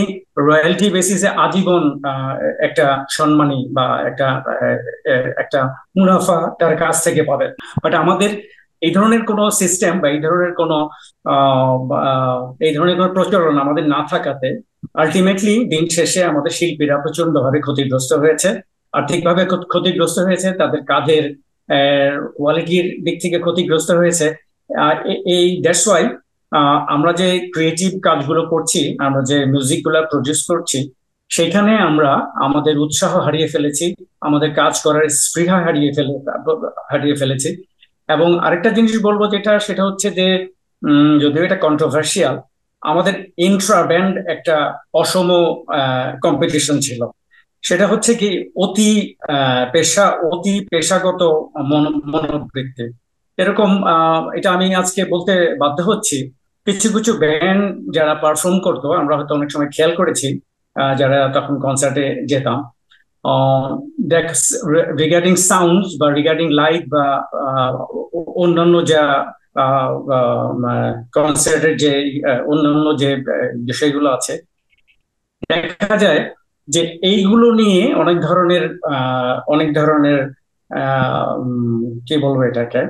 Speaker 4: রয়্যালটি বেসিসে আজীবন একটা সম্মানী বা একটা মুনাফা তার কাছ থেকে পাবেন। বাট আমাদের এই ধরনের কোনো সিস্টেম বা এই ধরনের কোনো প্রচলন আমাদের না থাকাতে আলটিমেটলি দিন শেষে আমাদের শিল্পীরা প্রচন্ড ভাবে ক্ষতিগ্রস্ত হয়েছে, আর্থিকভাবে ক্ষতিগ্রস্ত হয়েছে, তাদের কাজের কোয়ালিটির দিক থেকে ক্ষতিগ্রস্ত হয়েছে। এই দ্যাটস ওয়াই আমরা যে ক্রিয়েটিভ কাজগুলো করছি, আমরা যে মিউজিক গুলা প্রডিউস করছি, সেখানে আমরা আমাদের উৎসাহ হারিয়ে ফেলেছি, আমাদের কাজ করার স্পৃহা হারিয়ে ফেলেছি। এবং আরেকটা জিনিস বলবো যেটা, সেটা হচ্ছে যে যদিও এটা কন্ট্রোভার্সিয়াল, আমাদের ইন্ট্রা ব্যান্ড একটা অসম কম্পিটিশন ছিল। সেটা হচ্ছে কি, অতি অতি পেশাগত মনোবৃত্তি। এরকম এটা আমি আজকে বলতে বাধ্য হচ্ছি, কিছু কিছু ব্যান্ড যারা পারফর্ম করতো, আমরা হয়তো অনেক সময় খেয়াল করেছি, যারা তখন কনসার্টে যেতাম, দেখ, রিগার্ডিং সাউন্ড বা রিগার্ডিং লাইট বা অন্যান্য যা কনসার্টের যে অন্যান্য যে বিষয়গুলো আছে, দেখা যায় যে এইগুলো নিয়ে অনেক ধরনের কি বলবো এটাকে,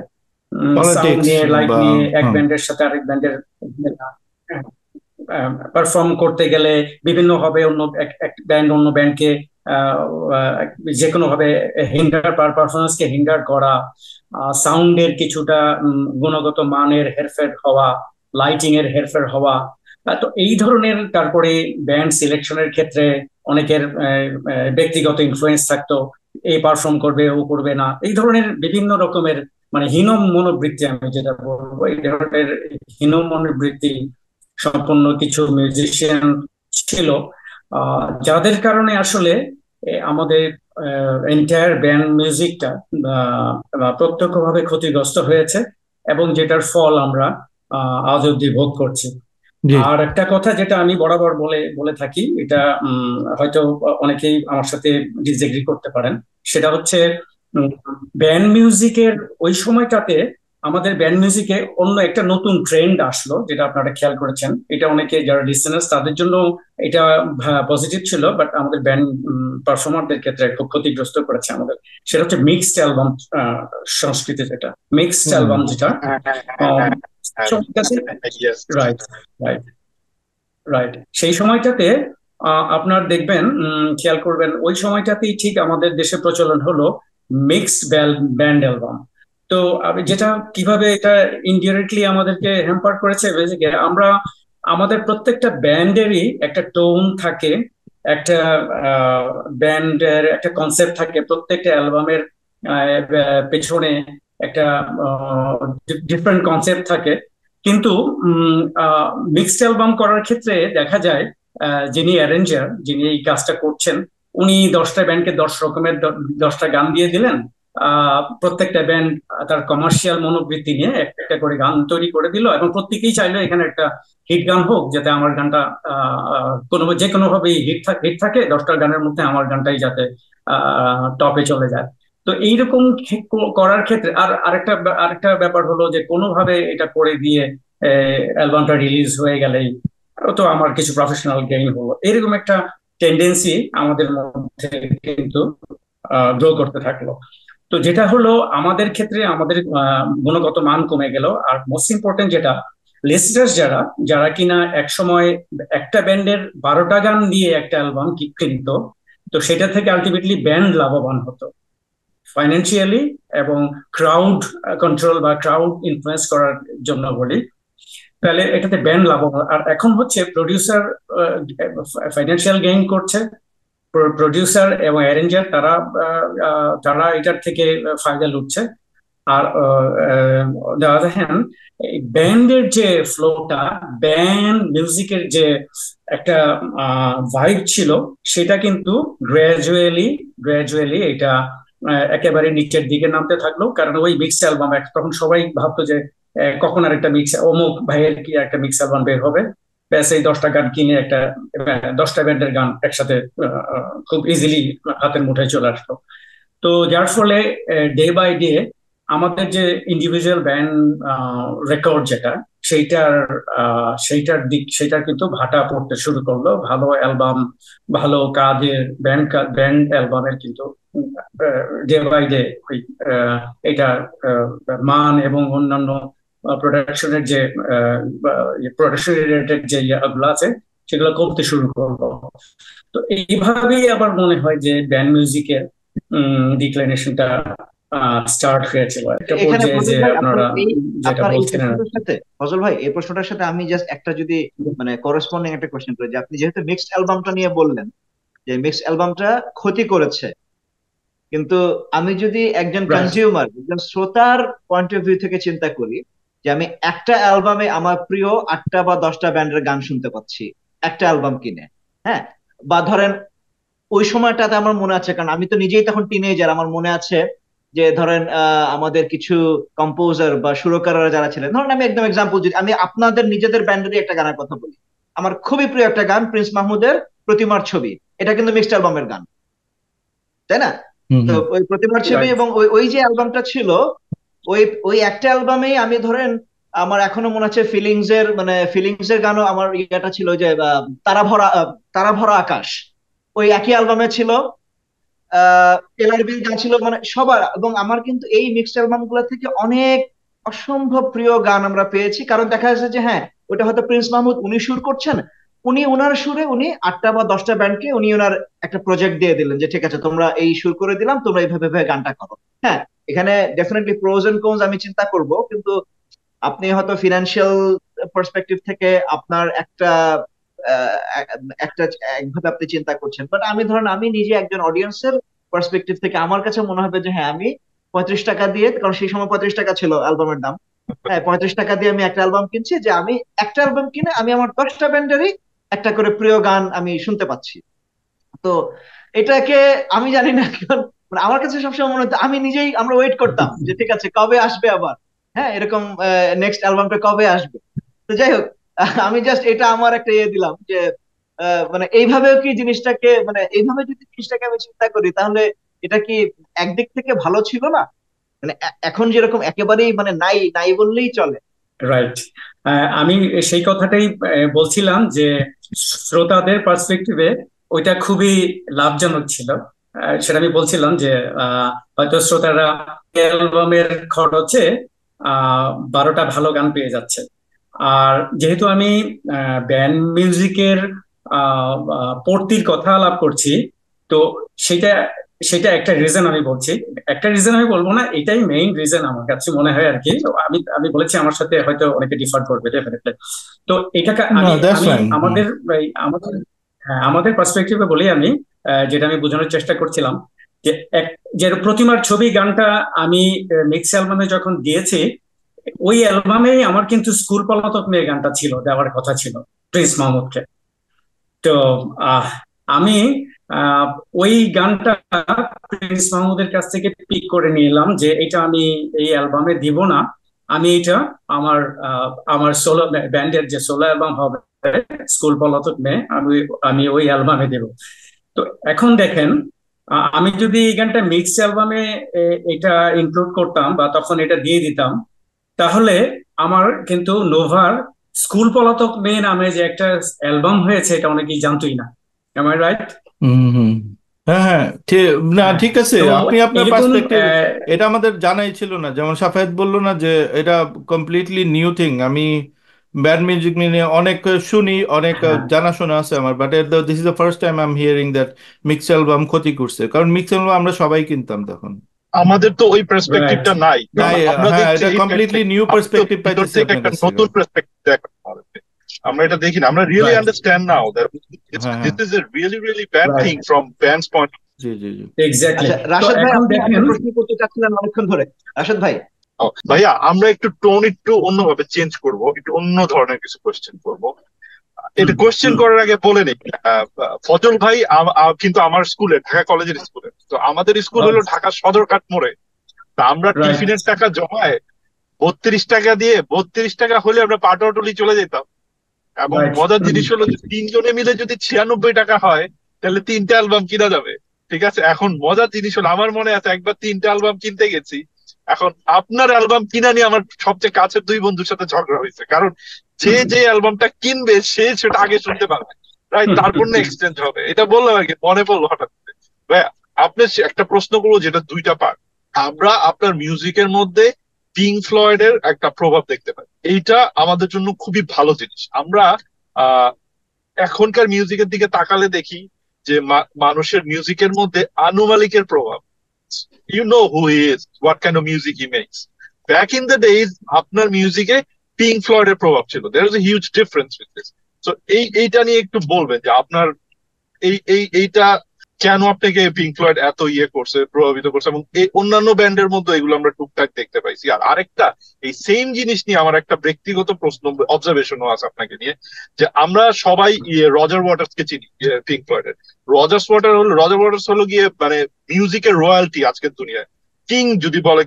Speaker 4: সাউন্ড
Speaker 2: পলিটিক্স
Speaker 4: নিয়ে, লাইট
Speaker 2: বা
Speaker 4: নিয়ে, এক
Speaker 2: হ্যাঁ।
Speaker 4: ব্যান্ডের সাথে আরেক ব্যান্ডের পারফর্ম করতে গেলে বিভিন্ন ভাবে অন্য এক ব্যান্ড অন্য ব্যান্ডকে যে কোনো ভাবে পারফরমেন্সকে হিন্ডার করা, সাউন্ডের কিছুটা গুণগত মানের হেরফের হওয়া, লাইটিং এর হেরফের হওয়া। তো এই ধরনের, তারপরে ব্যান্ড সিলেকশনের ক্ষেত্রে অনেকের ব্যক্তিগত ইনফ্লুয়েন্স থাকতো, এই পারফর্ম করবে, ও করবে না, এই ধরনের বিভিন্ন রকমের মানে হীন মনোবৃত্তি, আমি যেটা বলবো, এই ধরনের হীন মনোবৃত্তি সম্পন্ন কিছু মিউজিশিয়ান ছিল, যাদের কারণে আসলে আমাদের এন্টায়ার ব্যান্ড মিউজিকটা প্রত্যক্ষভাবে ক্ষতিগ্রস্ত হয়েছে, এবং যেটার ফল আমরা আজ অব্দি ভোগ করছি।
Speaker 2: জি।
Speaker 4: আর একটা কথা যেটা আমি বরাবর বলে বলে থাকি, এটা হয়তো অনেকেই আমার সাথে ডিসএগ্রি করতে পারেন, সেটা হচ্ছে ব্যান্ড মিউজিকের ওই সময়টাতে আমাদের ব্যান্ড মিউজিকে অন্য একটা নতুন ট্রেন্ড আসলো, যেটা আপনারা খেয়াল করেছেন। এটা অনেকে যারা লিসেনার্স তাদের জন্য এটা পজিটিভ ছিল, বাট আমাদের ব্যান্ড পারফর্মারদের ক্ষেত্রে খুব ক্ষতিগ্রস্ত করেছে আমাদের। সেটা হচ্ছে মিক্সড অ্যালবাম সংস্কৃতি, যেটা মিক্সড অ্যালবাম, যেটা রাইট, রাইট, রাইট। সেই সময়টাতে আপনার দেখবেন, খেয়াল করবেন, ওই সময়টাতেই ঠিক আমাদের দেশে প্রচলন হলো মিক্সড ব্যান্ড অ্যালবাম। তো যেটা কিভাবে এটা ইনডিরেক্টলি আমাদেরকে হ্যাম্পার করেছে, basically আমরা আমাদের প্রত্যেকটা ব্যান্ডেরই একটা টোন থাকে, একটা ব্যান্ডের একটা কনসেপ্ট থাকে, প্রত্যেকটা অ্যালবামের পেছনে একটা ডিফারেন্ট কনসেপ্ট থাকে। কিন্তু মিক্সড অ্যালবাম করার ক্ষেত্রে দেখা যায় যিনি অ্যারেঞ্জার, যিনি এই কাজটা করছেন, উনি 10টা ব্যান্ডকে 10 রকমের 10টা গান দিয়ে দিলেন। প্রত্যেকটা ব্যান্ড তার কমার্শিয়াল মনোবৃত্তি নিয়ে একটা করে গান তৈরি করে দিল, এবং প্রত্যেকেই চাইলো এখানে একটা হিট গান হোক, যাতে আমার গানটা যে কোনো ভাবে হিট থাকে, 10টা গানের মধ্যে আমার গানটাই যাতে টপে চলে যায়। তো এইরকম করার ক্ষেত্রে আরেকটা ব্যাপার হলো যে কোনোভাবে এটা করে দিয়ে অ্যালবামটা রিলিজ হয়ে গেলেই তো আমার কিছু প্রফেশনাল গেইন হলো, এরকম একটা টেন্ডেন্সি আমাদের মধ্যে কিন্তু গ্রো করতে থাকলো। তো যেটা হলো আমাদের ক্ষেত্রে আমাদের গুণগত মান কমে গেল। আর মোস্ট ইম্পর্টেন্ট যেটা, লিসনার্স যারা যারা কিনা এক সময় একটা ব্যান্ডের 12টা গান দিয়ে একটা অ্যালবাম কিনতো, তো তো সেটা থেকে আলটিমেটলি ব্যান্ড লাভবান হতো ফাইন্যান্সিয়ালি এবং ক্রাউড কন্ট্রোল বা ক্রাউড ইনফ্লুয়েন্স করার জন্য বলি, তাহলে এটাতে ব্যান্ড লাভবান। আর এখন হচ্ছে প্রডিউসার ফাইন্যান্সিয়াল গেইন করছে, প্রডিউসার এবং অ্যারেঞ্জার তারা এটার থেকে ফায়দা লুটছে। আর দ্য আদার হ্যান্ড এই ব্যান্ডের যে ফ্লোটা, ব্যান্ড মিউজিকের যে একটা ভাইব ছিল, সেটা কিন্তু গ্রাজুয়ালি এটা একেবারে নিচের দিকে নামতে থাকলো। কারণ ওই মিক্স অ্যালবাম, তখন সবাই ভাবতো যে কখন আর একটা মিক্স, অমুক ভাইয়ের কি একটা মিক্স অ্যালবাম বের হবে, ব্যাস এই 10টা গান কিনে একটা 10টা ব্যান্ডের গান একসাথে খুব ইজিলি হাতের মুঠোয় চলে আসতো। তো যার ফলে ডে বাই ডে আমাদের যে ইন্ডিভিজুয়াল ব্যান্ড রেকর্ড যেটা, সেইটার কিন্তু ভাটা পড়তে শুরু করলো। ভালো অ্যালবাম, ভালো কাজের ব্যান্ড অ্যালবামের কিন্তু ডে বাই ডে ওই এটা মান এবং অন্যান্য প্রোডাকশনের যে প্রোডাকশন রিলেটেড যে ইয়েগুলো আছে সেগুলো কমতে শুরু করলো। তো এইভাবেই আবার মনে হয় যে ব্যান্ড মিউজিকের ডিক্লাইনেশনটা স্টার্ট হয়েছিল একটা
Speaker 1: এখানে
Speaker 4: পর্যায়ে,
Speaker 1: ফজল
Speaker 4: যে
Speaker 1: ভাই
Speaker 4: আপনারা যেটা
Speaker 1: আপনার এই
Speaker 4: বলছিলেন।
Speaker 1: প্রশ্নটার সাথে, ফজল ভাই এই প্রশ্নটার সাথে আমি জাস্ট একটা যদি মানে করেসপন্ডিং একটা কোশ্চেন করি, যে আপনি যেহেতু মিক্সড অ্যালবামটা নিয়ে বললেন যে মিক্সড অ্যালবামটা ক্ষতি করেছে, কিন্তু আমি যদি একজন
Speaker 4: রাইট,
Speaker 1: কনজিউমার, একজন শ্রোতার পয়েন্ট অফ ভিউ থেকে চিন্তা করি, যে আমি একটা অ্যালবামে আমার প্রিয় 8টা বা 10টা ব্যান্ডের গান শুনতে পাচ্ছি একটা অ্যালবাম কিনে, হ্যাঁ, বা ধরেন ওই সময়টাতে আমার মনে আছে, কারণ আমি তো নিজেই তখন টিনেজার, আমার মনে আছে যে ধরেন আমাদের কিছু কম্পোজার বা সুরকাররা যারা ছিলেন, ধরেন আমি একদম এক্সাম্পল, যদি আমি আপনাদের নিজেদের ব্যান্ডেরই একটা গানের কথা বলি, আমার খুবই প্রিয় একটা গান প্রিন্স মাহমুদের প্রতিমার ছবি, এটা কিন্তু মিক্সড অ্যালবামের গান, তাই না?
Speaker 2: হুম
Speaker 1: তো
Speaker 2: হুম
Speaker 1: ওই প্রতিমার ছবি
Speaker 4: রাইট,
Speaker 1: এবং ওই ওই যে অ্যালবামটা ছিল, ওই ওই একটা অ্যালবামেই আমি ধরেন আমার এখনো মনে আছে ফিলিংস এর গানও আমার ইয়েটা ছিল, যে তারা ভরা আকাশ ওই একই অ্যালবামে ছিল, টেলার বিল গান ছিল, মানে সবার। এবং আমার কিন্তু এই মিক্সড অ্যালবাম গুলো থেকে অনেক অসম্ভব প্রিয় গান আমরা পেয়েছি, কারণ দেখা যাচ্ছে যে হ্যাঁ, ওটা হয়তো প্রিন্স মাহমুদ উনি সুর করছেন, উনি ওনার সুরে উনি 8টা বা 10টা ব্যান্ডকে উনি ওনার একটা প্রজেক্ট দিয়ে দিলেন, যে ঠিক আছে তোমরা এই সুর করে দিলাম, তোমরা এইভাবে ভাবে গানটা করো। হ্যাঁ, এখানে ডেফিনেটলি প্রোজ এন্ড কনস আমি চিন্তা করব, কিন্তু আপনি হয়তো ফিনান্সিয়াল পার্সপেক্টিভ থেকে আপনার আহ, একটা একভাবে আপনি চিন্তা করছেন, বাট আমি ধরেন আমি নিজে একজন অডিয়েন্সের পার্সপেক্টিভ থেকে আমার কাছে মনে হবে যে হ্যাঁ, আমি 35 টাকা দিয়ে, কারণ সেই সময় 35 টাকা ছিল অ্যালবামের দাম, হ্যাঁ 35 টাকা দিয়ে আমি একটা অ্যালবাম কিনছি, যে আমি একটা অ্যালবাম কিনে আমি আমার 10টা ব্যান্ডেরই একটা করে প্রিয় গান আমি শুনতে পাচ্ছি। তো এটাকে আমি জানি না কেন, মানে আমার কাছে সবসময় মনে হতো, আমি নিজেই আমরা ওয়েট করতাম যে ঠিক আছে কবে আসবে আবার, হ্যাঁ এরকম নেক্সট অ্যালবামটা কবে আসবে। তো যাই হোক, আমি জাস্ট এটা আমার একটা ইয়ে দিলাম যে মানে এইভাবেও কি জিনিসটাকে, মানে এইভাবে যদি জিনিসটাকে আমি চিন্তা করি, তাহলে এটা কি একদিক থেকে ভালো ছিল না? মানে এখন যেরকম একেবারেই মানে নাই নাই বললেই চলে।
Speaker 4: রাইট। আমি সেই কথাটাই বলছিলাম যে শ্রোতাদের পার্সপেক্টিভে ওইটা খুবই লাভজনক ছিল। সেটা আমি বলছিলাম যে হয়তো শ্রোতারা অ্যালবামের খরচে 12টা ভালো গান পেয়ে যাচ্ছে। আর যেহেতু আমি ব্যান্ড মিউজিকের পড়তির কথা আলাপ করছি, তো সেটা সেটা একটা রিজন আমি বলছি। একটা রিজন আমি বলবো না, এটাই মেইন রিজন আমার কাছে মনে হয় আর কি। তো আমি আমি বলেছি আমার সাথে হয়তো অনেকে ডিফার করবে ডেফিনেটলি। তো এটাকে
Speaker 2: না
Speaker 4: আমি
Speaker 2: দ্যাটস
Speaker 4: আমি
Speaker 2: ফাইন। হুম
Speaker 4: আমাদের হ্যাঁ, আমাদের পার্সপেক্টিভে বলি আমি, যেটা আমি বোঝানোর চেষ্টা করছিলাম যে যে প্রতিমার ছবি গানটা আমি মিক্স অ্যালবামে যখন দিয়েছি, ওই অ্যালবামেই আমার কিন্তু স্কুল পলাতক মেয়ে গানটা ছিল, দেওয়ার কথা ছিল প্রিন্স মাহমুদকে। তো আহ আমি আহ ওই গানটা প্রিন্স মাহমুদের কাছ থেকে পিক করে নিলাম যে এটা আমি এই অ্যালবামে দিব না, আমি এটা আমার আমার সোলো ব্যান্ডের যে সোলো অ্যালবাম হবে স্কুল পলাতক মেয়ে, আমি আমি ওই অ্যালবামে দেব। তো এখন দেখেন, আমি যদি এই গানটা মিক্স অ্যালবামে এটা ইনক্লুড করতাম বা তখন এটা দিয়ে দিতাম, তাহলে আমার কিন্তু নোভার স্কুল পলাতক মেয়ে নামে যে একটা অ্যালবাম হয়েছে এটা অনেকেই জানতোই না। Am I right?
Speaker 2: হুম হুম হ্যাঁ হ্যাঁ না
Speaker 4: হ্যাঁ।
Speaker 2: ঠিক আছে,
Speaker 4: তো
Speaker 2: আপনি আপনার
Speaker 4: এরকম
Speaker 2: পার্সপেক্টিভ, এটা আমাদের জানাই ছিল না, যেমন সাফায়েত বললো না যে এটা কমপ্লিটলি নিউ থিং। আমি ব্যান্ড মিউজিক নিয়ে অনেক শুনি, অনেক
Speaker 4: হ্যাঁ,
Speaker 2: জানাশোনা আছে আমার, but this is the first time I am hearing that mix album ক্ষতি করছে, কারণ মিক্স অ্যালবাম আমরা সবাই কিনতাম তখন।
Speaker 5: আমাদের তো ওই
Speaker 4: রাইট।
Speaker 5: পার্সপেক্টিভটা নাই, কারণ
Speaker 2: নাই,
Speaker 5: আমরা
Speaker 2: হ্যাঁ,
Speaker 5: দেখছি
Speaker 2: এটা
Speaker 5: এই
Speaker 2: কমপ্লিটলি
Speaker 5: perspective।
Speaker 2: নিউ
Speaker 5: আমি তো
Speaker 2: পার্সপেক্টিভ
Speaker 5: ভিতর
Speaker 2: পাইতেছি
Speaker 5: থেকে
Speaker 2: আপনার
Speaker 5: একটা
Speaker 2: কাছ থেকে।
Speaker 5: নতুন পার্সপেক্টিভ দেখলাম আমাদেরকে। আমরা এটা দেখি না, আমরা really
Speaker 4: right,
Speaker 5: understand now that
Speaker 2: হ্যাঁ,
Speaker 5: দিস
Speaker 2: হ্যাঁ,
Speaker 5: is a really really bad
Speaker 4: right,
Speaker 5: thing from bands point.
Speaker 2: G, G, G.
Speaker 4: Exactly.
Speaker 1: আচ্ছা,
Speaker 4: তো
Speaker 1: রাশেদ ভাই,
Speaker 4: এখন
Speaker 1: আপনি
Speaker 4: দেখেন,
Speaker 1: একটা প্রশ্ন করতে চাচ্ছিলেন অনেকক্ষণ ধরে। রাশেদ ভাই।
Speaker 5: ভাইয়া আমরা একটু টোন একটু অন্যভাবে চেঞ্জ করব, একটু অন্য ধরনের কিছু কোশ্চেন করব। এটা কোশ্চেন করার আগে বলে নিই, ফজল ভাই কিন্তু আমার স্কুলে, ঢাকা কলেজের স্কুলে, তো আমাদের স্কুল হলো ঢাকা সদর কাটমোড়ে। তা আমরা
Speaker 4: রাইট,
Speaker 5: টিফিনের টাকা জমায় 32 টাকা দিয়ে, 32 টাকা হলে আমরা পাটুয়াটুলি চলে যেতাম। এবং
Speaker 4: রাইট,
Speaker 5: মজার জিনিস হলো যে তিনজনে মিলে যদি 96 টাকা হয় তাহলে 3টা অ্যালবাম কিনা যাবে। ঠিক আছে, এখন মজার জিনিস হলো আমার মনে আছে একবার 3টা অ্যালবাম কিনতে গেছি। এখন আপনার অ্যালবাম কিনা নিয়ে আমার সবচেয়ে কাছের দুই বন্ধুর সাথে ঝগড়া হয়েছে, কারণ যে যে অ্যালবামটা কিনবে সে সেটা আগে শুনতে পারবে, রাইট? তারপর না এক্সচেঞ্জ হবে। এটা বললাম আর কি, মনে পড়লো হঠাৎ করে। ভাইয়া আপনার একটা প্রশ্ন করবো যেটা দুইটা পার্ট। আমরা আপনার মিউজিকের মধ্যে পিঙ্ক ফ্লয়েডের একটা প্রভাব দেখতে পাই, এইটা আমাদের জন্য খুবই ভালো জিনিস। আমরা আহ এখনকার মিউজিকের দিকে তাকালে দেখি যে মানুষের মিউজিকের মধ্যে আনু মালিকের প্রভাব। You know who is, what kind of music he makes. Back in the days আপনার মিউজিকে পিঙ্ক ফ্লয়েডের প্রভাব ছিল। There is a huge difference with this. তো এইটা নিয়ে একটু বলবেন যে আপনার এইটা কেন আপনাকে পিঙ্ক ফ্লয়েড এত করছে, প্রভাবিত করছে, এবং এই অন্যান্য ব্যান্ডের মধ্যে এগুলো আমরা টুকটাক দেখতে পাইছি। আর আরেকটা এই সেম জিনিস নিয়ে আমার একটা ব্যক্তিগত প্রশ্ন, অবজারভেশনও আছে আপনাকে নিয়ে, যে আমরা সবাই রজার ওয়াটার্স কে চিনি, পিঙ্ক ফ্লয়েডের। রজার ওয়াটার্স হলো গিয়ে মানে মিউজিকের রয়্যালটি আজকের দুনিয়ায়, কিং যদি বলে,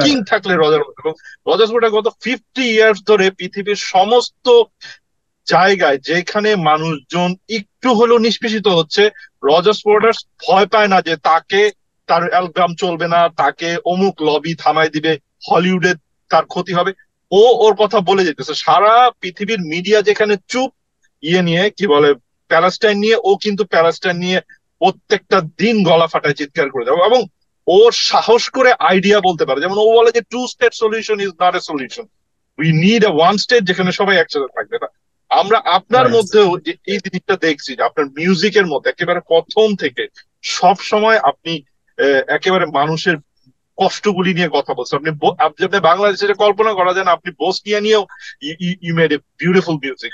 Speaker 5: কিং
Speaker 4: রাইট,
Speaker 5: থাকলে রজার ওয়াটার। এবং রজার ওয়াটার গত 50 ইয়ার্স ধরে পৃথিবীর সমস্ত জায়গায় যেখানে মানুষজন একটু হলেও নিষ্পেষিত হচ্ছে, রজার ওয়াটার্স ভয় পায় না যে তাকে, তার অ্যালবাম চলবে না, তাকে অমুক লবি থামাই দিবে, হলিউডে তার ক্ষতি হবে। ওর কথা বলে যেতেছে, সারা পৃথিবীর মিডিয়া যেখানে চুপ নিয়ে কি বলে প্যালেস্টাইন নিয়ে, ও কিন্তু প্যালেস্টাইন নিয়ে প্রত্যেকটা দিন গলা ফাটায় চিৎকার করে যাবে। এবং ওর সাহস করে আইডিয়া বলতে পারে, যেমন ও বলে যে 2 state solution is not a solution, we need a 1 state যেখানে সবাই একসাথে থাকবে না। আমরা আপনার
Speaker 4: রাইট।
Speaker 5: মধ্যেও যে এই জিনিসটা দেখছি যে আপনার মিউজিকের মধ্যে একেবারে প্রথম থেকে সব সময় আপনি একেবারে মানুষের কষ্টগুলি নিয়ে কথা বলছেন। আপনি বাংলাদেশে কল্পনা করা যায় না, আপনি বোস্নিয়া নিয়েও you made a beautiful music.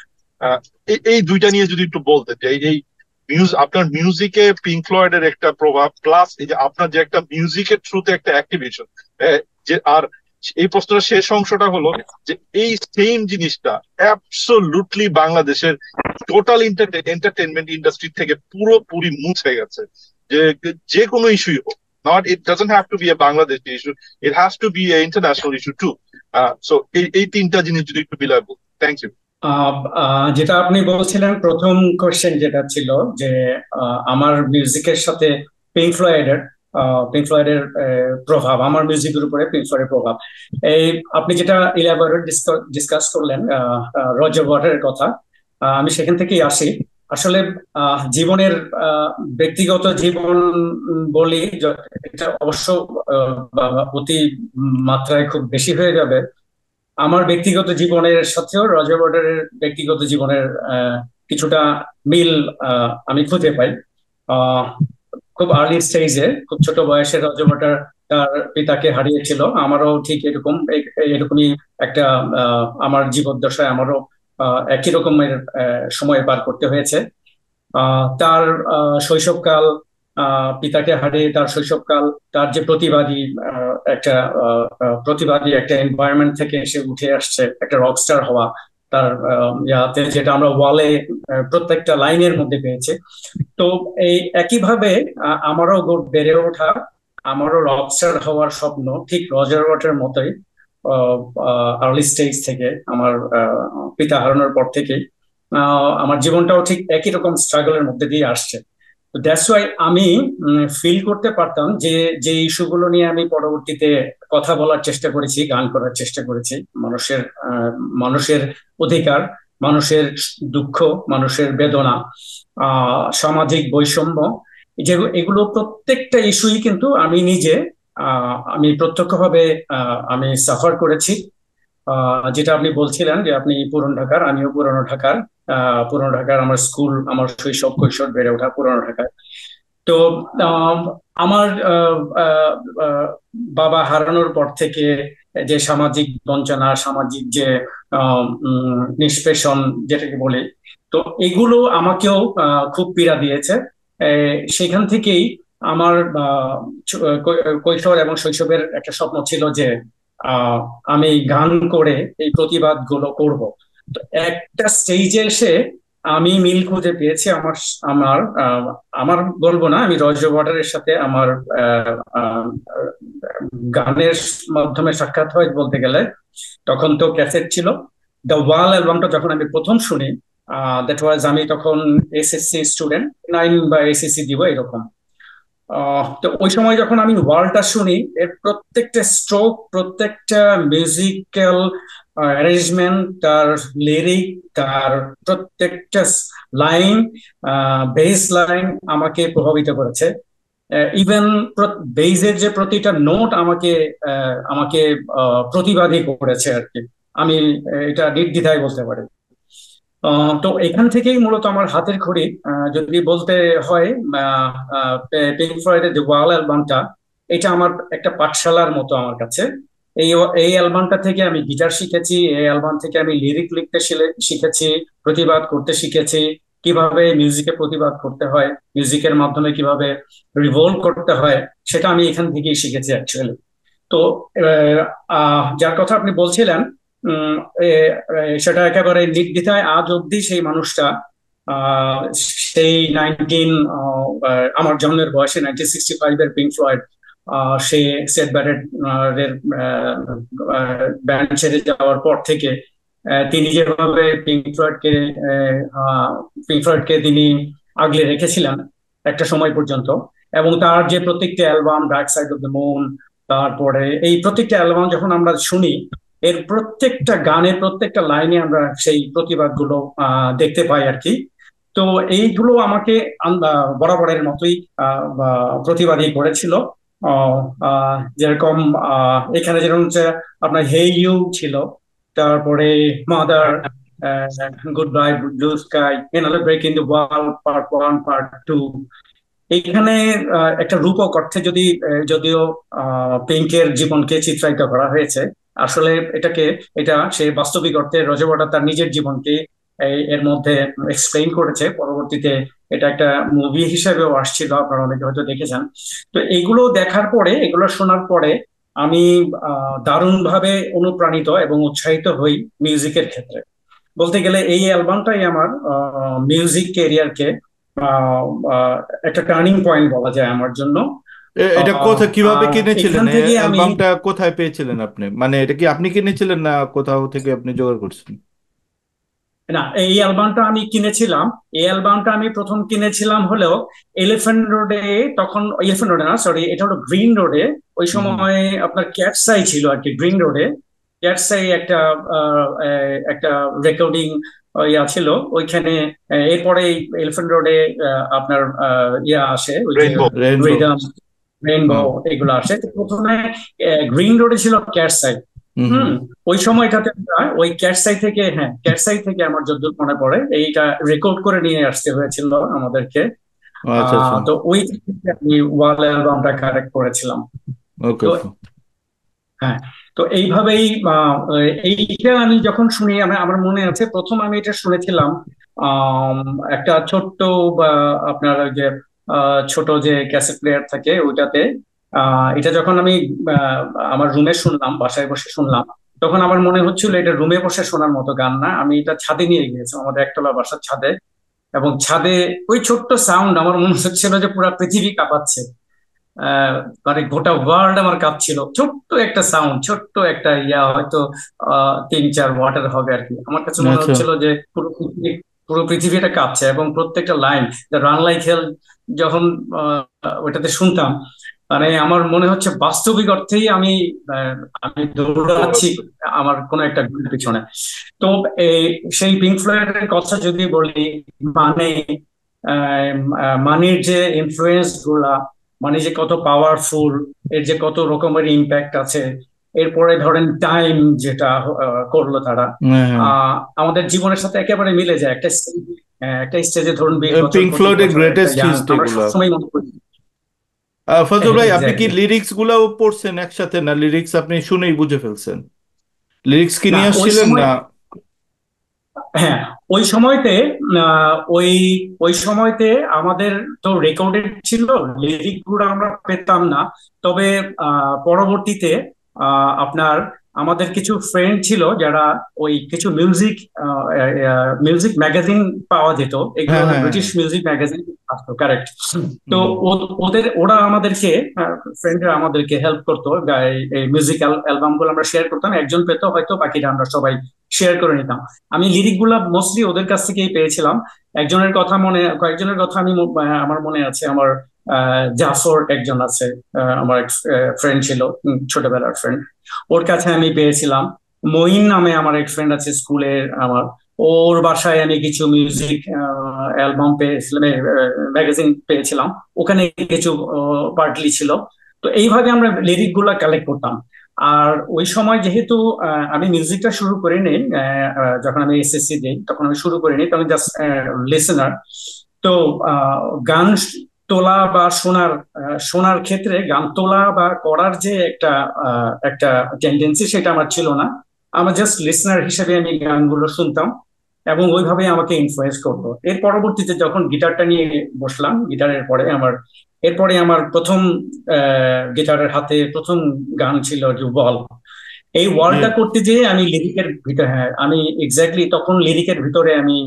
Speaker 5: এই দুইটা নিয়ে যদি একটু বলতেন যে এই আপনার মিউজিকে পিঙ্ক ফ্লয়েডের একটা প্রভাব, প্লাস এই যে আপনার যে একটা মিউজিকের থ্রুতে একটা অ্যাক্টিভিশন, যে আর এই প্রশ্নের শেষ অংশটা হলো যে এই সেম জিনিসটা অ্যাবসোলুটলি বাংলাদেশের টোটাল এন্টারটেনমেন্ট ইন্ডাস্ট্রি থেকে পুরোপুরি মুছে গেছে। যে যে কোনো ইস্যুই হোক, not it doesn't have to be a Bangladeshi issue, it has to be a international issue to. So এই তিনটা জিনিস যদি একটু বিলায় বলুন। Thank you.
Speaker 4: যেটা আপনি বলছিলেন, প্রথম কোশ্চেন যেটা ছিল যে আমার মিউজিকের সাথে পিঙ্ক ফ্লয়েডের পিঙ্ক ফ্লয়েডের প্রভাব, আমার মিউজিকের উপরে পিঙ্ক ফ্লয়েডের প্রভাব, এই আপনি যেটা ইলাবোরেট ডিসকাস করলেন রজার ওয়াটারের কথা, আমি সেখান থেকেই আসি। আসলে জীবনের ব্যক্তিগত জীবন বলি, এটা অবশ্য অতি মাত্রায় খুব বেশি হয়ে যাবে। আমার ব্যক্তিগত জীবনের সাথেও রজার ওয়াটারের ব্যক্তিগত জীবনের কিছুটা মিল আমি খুঁজে পাই। আহ, খুব আর্লি স্টেজে, খুব ছোট বয়সে রজার ওয়াটার তার পিতাকে হারিয়েছিল। আমারও ঠিক এরকমই একটা আমার জীবদ্দশায় আমারও একই রকমের সময় পার করতে হয়েছে। তার শৈশবকাল, পিতাকে হারিয়ে তার শৈশবকাল, তার যে প্রতিবাদী একটা এনভায়রনমেন্ট থেকে সে উঠে আসছে একটা রকস্টার হওয়া, তার ইয়াতে যেটা আমরা ওয়ালে প্রত্যেকটা লাইনের মধ্যে পেয়েছি। তো এই একইভাবে আমারও বেড়ে ওঠা, আমারও রকস্টার হওয়ার স্বপ্ন ঠিক রজার ওয়াটারের মতোই আর্লি স্টেজ থেকে, আমার পিতা হারানোর পর থেকেই আমার জীবনটাও ঠিক একই রকম স্ট্রাগলের মধ্যে দিয়ে আসছে। তো দ্যাটস ওয়াই আমি ফিল করতে পারতাম যে যে ইস্যুগুলো নিয়ে আমি পরবর্তীতে কথা বলার চেষ্টা করেছি, গান করার চেষ্টা করেছি, মানুষের অধিকার, মানুষের দুঃখ, মানুষের বেদনা, সামাজিক বৈষম্য, এগুলো প্রত্যেকটা ইস্যুই কিন্তু আমি নিজে আমি প্রত্যক্ষভাবে আমি সাফার করেছি। যেটা আপনি বলছিলেন যে আপনি পুরান ঢাকার, আমিও পুরানো ঢাকার। পুরানো ঢাকার আমার স্কুল, আমার শৈশব কৈশোর বেড়ে ওঠা পুরানো ঢাকায়। তো আম, আমার বাবা হারানোর পর থেকে যে সামাজিক বঞ্চনা, সামাজিক যে নিষ্পেষণ যেটাকে বলে, তো এগুলো আমাকেও খুব পীড়া দিয়েছে। সেখান থেকেই আমার কৈশোর এবং শৈশবের একটা স্বপ্ন ছিল যে আহ, আমি গান করে এই প্রতিবাদ গুলো করব। তো একটা স্টেজে এসে আমি মিল খুঁজে পেয়েছি। আমার আমার আমার বলবো না, আমি রজত ওয়াটারের সাথে আমার আহ, আহ, গানের মাধ্যমে সাক্ষাৎ হয় বলতে গেলে। তখন তো ক্যাসেট ছিল। দ্য ওয়াল অ্যালবামটা যখন আমি প্রথম শুনি, দ্যাট ওয়াজ, আমি তখন এসএসসি স্টুডেন্ট, 9 বা এসএসসি দিব এরকম। তো ওই সময় যখন আমি ওয়ালটা শুনি, এর প্রত্যেকটা স্ট্রোক, প্রত্যেকটা মিউজিক্যাল অ্যারেঞ্জমেন্ট, তার লিরিক, তার প্রত্যেকটা লাইন, বেস লাইন আমাকে প্রভাবিত করেছে। ইভেন বেজের যে প্রতিটা নোট আমাকে আমাকে প্রতিবাদী করেছে আর কি। আমি এটা নির্দ্বিধায় বলতে পারি। তো এখান থেকেই মূলত আমার হাতের খড়ি, যদি বলতে হয়, পিঙ্ক ফ্লয়েডের যে ওয়াল অ্যালবামটা, এটা আমার একটা পাঠশালার মতো আমার কাছে। এই এই অ্যালবামটা থেকে আমি গিটার শিখেছি, এই অ্যালবাম থেকে আমি লিরিক লিখতে শিখেছি, প্রতিবাদ করতে শিখেছি, কিভাবে মিউজিকে প্রতিবাদ করতে হয়, মিউজিকের মাধ্যমে কিভাবে রিভলভ করতে হয়, সেটা আমি এখান থেকেই শিখেছি অ্যাকচুয়ালি। তো আহ, যার কথা আপনি বলছিলেন, উম, এ, সেটা একেবারে নির্দ্বিধায় আজ অব্দি সেই মানুষটা, আহ, সেই আমার জন্মের বয়সে 1965-এর পিঙ্ক ফ্লয়েড, সে সেড ব্যারেট এর ব্যান্ড ছেড়ে যাওয়ার পর থেকে তিনি যেভাবে পিঙ্ক ফ্লয়েডকে তিনি আগলে রেখেছিলেন একটা সময় পর্যন্ত, এবং তার যে প্রত্যেকটা album, dark side of the moon, তারপরে এই প্রত্যেকটা অ্যালবাম যখন আমরা শুনি, এর প্রত্যেকটা গানে, প্রত্যেকটা লাইনে আমরা সেই প্রতিবাদ গুলো দেখতে পাই আর কি। তো এইগুলো আমাকে বরাবরের মতোই প্রতিবাদী করেছিল। যেরকম এখানে যেরকম হচ্ছে আপনার হে ইউ ছিল, তারপরে mother, good bye blue sky, another brick in the wall, part 1, part 2। এইখানে একটা রূপক অর্থে যদিও পিঙ্কের জীবনকে চিত্রায়িত করা হয়েছে, আসলে এটা সে বাস্তবিক অর্থে রজবাটা তার নিজের জীবনকে এর মধ্যে এক্সপ্লেইন করেছে। পরবর্তীতে এটা একটা মুভি হিসেবেও আসছিল, আপনারা অনেকে হয়তো দেখেছেন। তো এগুলো দেখার পরে, এগুলো শোনার পরে আমি দারুণভাবে অনুপ্রাণিত এবং উৎসাহিত হই মিউজিকের ক্ষেত্রে। বলতে গেলে এই অ্যালবামটাই আমার মিউজিক ক্যারিয়ারকে একটা টার্নিং পয়েন্ট বলা যায় আমার জন্য।
Speaker 2: এটা কোথায় কিভাবে
Speaker 4: আর
Speaker 2: কিনেছিলেন?
Speaker 4: এখান
Speaker 2: এই
Speaker 4: থেকে আমি,
Speaker 2: অ্যালবামটা কোথায় পেয়েছিলেন আপনি? মানে এটা কি আপনি কিনেছিলেন না কোথাও থেকে আপনি জোগাড় করছেন?
Speaker 4: না, এই অ্যালবামটা আমি কিনেছিলাম। এই অ্যালবামটা আমি প্রথম কিনেছিলাম হলেও এলিফ্যান্ট রোডে, তখন এলিফ্যান্ট রোডে না, সরি, এটা হলো গ্রিন রোডে। ওই
Speaker 2: হুম হুম।
Speaker 4: সময় আপনার ক্যাটসাই ছিল আর কি, গ্রিন রোডে ক্যাটসাই একটা রেকর্ডিং ইয়া ছিল ওইখানে। এরপরে এলিফ্যান্ট রোডে আপনার ইয়া আসে, ওই যে
Speaker 5: রেইনবো।
Speaker 2: রেইনবো।
Speaker 4: রিদম, রেইনবো,
Speaker 2: হ্যাঁ।
Speaker 4: এগুলো আসে। তো প্রথমে গ্রিন রোডে ছিল ক্যাটসাই।
Speaker 2: হুম হুম।
Speaker 4: হুম। ওই সময়টাতে আমরা ওই ক্যাটসাই থেকে, হ্যাঁ, ক্যাটসাই থেকে আমার যতদূর মনে পড়ে এইটা রেকর্ড করে নিয়ে আসতে হয়েছিল আমাদেরকে।
Speaker 2: আচ্ছা আচ্ছা।
Speaker 4: তো ওই থেকে আমি ওয়াল অ্যালবামটা কালেক্ট করেছিলাম।
Speaker 2: ওকে।
Speaker 4: তো হ্যাঁ, তো এইভাবেই এইটা আমি যখন শুনি, আমার মনে আছে প্রথম আমি এটা শুনেছিলাম আম, একটা ছোট্ট বা আপনার ওই যে ছোট যে ক্যাসেট প্লেয়ার থাকে ওইটাতে। এটা যখন আমি আহ, আমার রুমে শুনলাম, বাসায় বসে শুনলাম, তখন আমার মনে হচ্ছিল এটা রুমে বসে শোনার মতো গান না। আমি এটা ছাদে নিয়ে গিয়েছিলাম, আমাদের একতলা বাসার ছাদে। এবং ছাদে ওই ছোট্ট সাউন্ড আমার মনে হচ্ছিল যে পুরো পৃথিবী কাঁপাচ্ছে। আহ মানে গোটা ওয়ার্ল্ড আমার কাঁপছিল। ছোট্ট একটা সাউন্ড, ছোট্ট একটা ইয়া, হয়তো 3-4 ওয়াটের হবে আর কি। আমার কাছে মনে
Speaker 2: আচ্ছা।
Speaker 4: হচ্ছিল যে পুরো পৃথিবীটা কাঁপছে, এবং প্রত্যেকটা লাইন, রান লাইক হেল, যখন ওইটাতে শুনতাম, মানে আমার মনে হচ্ছে বাস্তবিক অর্থেই আহ, আমি দৌড়াচ্ছি আমার কোনো একটা গুলির পিছনে। তো এই সেই পিঙ্ক ফ্লয়েডের কথা যদি বলি, মানে মানির যে ইনফ্লুয়েন্স গুলা, মানে যে কত পাওয়ারফুল, এর যে কত রকমের ইম্প্যাক্ট আছে, এরপরে ধরেন টাইম যেটা করলো তারা, আমাদের জীবনের সাথে একেবারে মিলে যায়। একটা স্টেজে ধরুন 20 বছর
Speaker 2: পিঙ্ক
Speaker 4: 25
Speaker 2: ফ্লয়েডের
Speaker 4: বছর একটা
Speaker 2: গ্রেটেস্ট
Speaker 4: ইয়াং,
Speaker 2: হিটস
Speaker 4: আমরা
Speaker 2: এগুলা।
Speaker 4: সবসময় মনে করি।
Speaker 2: ফজল ভাই, আপনি কি
Speaker 4: এক্স্যাক্টলি।
Speaker 2: লিরিক্স গুলাও পড়ছেন একসাথে, না লিরিক্স আপনি শুনেই বুঝে ফেলছেন? লিরিক্স কি
Speaker 4: না
Speaker 2: নিয়ে
Speaker 4: ওই
Speaker 2: আসছিলেন
Speaker 4: সময়,
Speaker 2: না?
Speaker 4: হ্যাঁ ওই সময়তে আহ, ওই ওই সময়তে আমাদের তো রেকর্ডেড ছিল, লিরিক গুলো আমরা পেতাম না। তবে পরবর্তীতে আপনার আমাদের কিছু ফ্রেন্ড ছিল যারা ওই কিছু মিউজিক ম্যাগাজিন পাওয়া যেত, এগুলো
Speaker 2: হ্যাঁ, হ্যাঁ,
Speaker 4: ব্রিটিশ
Speaker 2: হ্যাঁ।
Speaker 4: মিউজিক ম্যাগাজিন আসতো, কারেক্ট। তো
Speaker 2: হুম।
Speaker 4: ওরা আমাদেরকে, ফ্রেন্ডরা আমাদেরকে হেল্প করতো, এই মিউজিক্যাল অ্যালবাম গুলো আমরা শেয়ার করতাম, একজন পেতো হয়তো, বাকিটা আমরা সবাই শেয়ার করে নিতাম। আমি লিরিক গুলা মোস্টলি ওদের কাছ থেকেই পেয়েছিলাম। কয়েকজনের কথা আমার মনে আছে। আমার জাফর একজন আছে, আমার এক ফ্রেন্ড ছিল, ছোটবেলার ফ্রেন্ড, ওর কাছে আমি পেয়েছিলাম। মঈন নামে আমার এক ফ্রেন্ড আছে স্কুলের আমার, ওর বাসায় আমি কিছু মিউজিক অ্যালবাম পেয়েছিলাম, ম্যাগাজিন পেয়েছিলাম, ওখানে কিছু পার্টলি ছিল। তো এইভাবে আমরা লিরিক গুলা কালেক্ট করতাম। আর ওই সময় যেহেতু আমি মিউজিকটা শুরু করিনি, যখন আমি এসএসসি দিই তখন আমি শুরু করিনি, তখন জাস্ট লিসেনার। তো আহ, গান তোলা বা শোনার ক্ষেত্রে গান তোলা বা করার যে একটা টেন্ডেন্সি, সেটা আমার ছিল না। আমার জাস্ট লিসনার হিসেবে আমি গানগুলো শুনতাম এবং ওইভাবে আমাকে ইনফ্লুয়েন্স করতো। এর পরবর্তীতে যখন গিটারটা নিয়ে বসলাম, এরপরে আমার প্রথম গিটারের হাতে প্রথম গান ছিল যে ওয়াল। এই
Speaker 2: জি,
Speaker 4: ওয়ালটা করতে যেয়ে আমি লিরিকের ভিতরে, হ্যাঁ আমি এক্স্যাক্টলি তখন লিরিকের ভিতরে আমি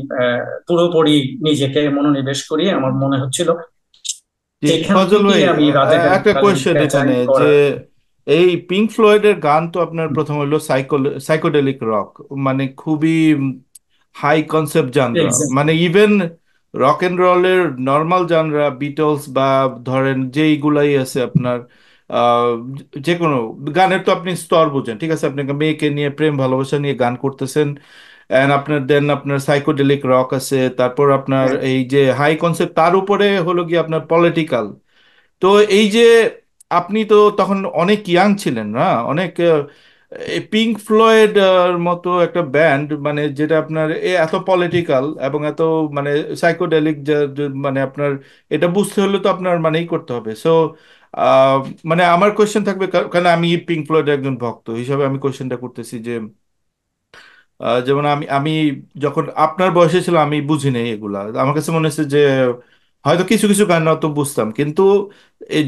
Speaker 4: পুরোপুরি নিজেকে মনোনিবেশ করি। আমার মনে হচ্ছিল
Speaker 2: জি।
Speaker 4: সেখান
Speaker 2: ফজল
Speaker 4: থেকে
Speaker 2: ভাই,
Speaker 4: আমি
Speaker 2: একটা কোয়েশ্চেন
Speaker 4: যাই
Speaker 2: এখানে, যে
Speaker 4: করার।
Speaker 2: এই পিঙ্ক ফ্লয়েডের গান তো আপনার প্রথম হলো সাইকোডেলিক রক, মানে খুবই হাই কনসেপ্ট জানরা,
Speaker 4: এক্স্যাক্টলি।
Speaker 2: মানে ইভেন রক এন্ড রোলের নর্মাল জানরা, বিটলস বা ধরেন যেইগুলাই আছে আপনার, আহ, যে কোনো গানের তো আপনি স্তর বুঝেন, ঠিক আছে? আপনি একটা মেয়েকে নিয়ে প্রেম ভালোবাসা নিয়ে গান করতেছেন, এন্ড আপনার দেন আপনার সাইকোডেলিক রক আছে, তারপর আপনার
Speaker 4: হ্যাঁ,
Speaker 2: এই যে হাই কনসেপ্ট, তার উপরে হলো কি আপনার পলিটিক্যাল। তো এই যে আপনি তো তখন অনেক ইয়াং ছিলেন না, অনেক পিঙ্ক ফ্লয়েড মতো একটা ব্যান্ড, মানে যেটা আপনার এত পলিটিক্যাল এবং এত মানে সাইকোডেলিক, মানে আপনার এটা বুঝতে হলে তো আপনার মানেই করতে হবে। সো মানে আমার কোয়েশ্চেন থাকবে, কারণ আমি পিঙ্ক ফ্লয়েডের একজন ভক্ত হিসাবে আমি কোয়েশ্চেনটা করতেছি যে যেমন আমি আমি যখন আপনার বয়সে ছিলাম আমি বুঝি নাই এগুলা, আমার কাছে মনে হচ্ছে যে হয়তো কিছু কিছু গান তো বুঝতাম, কিন্তু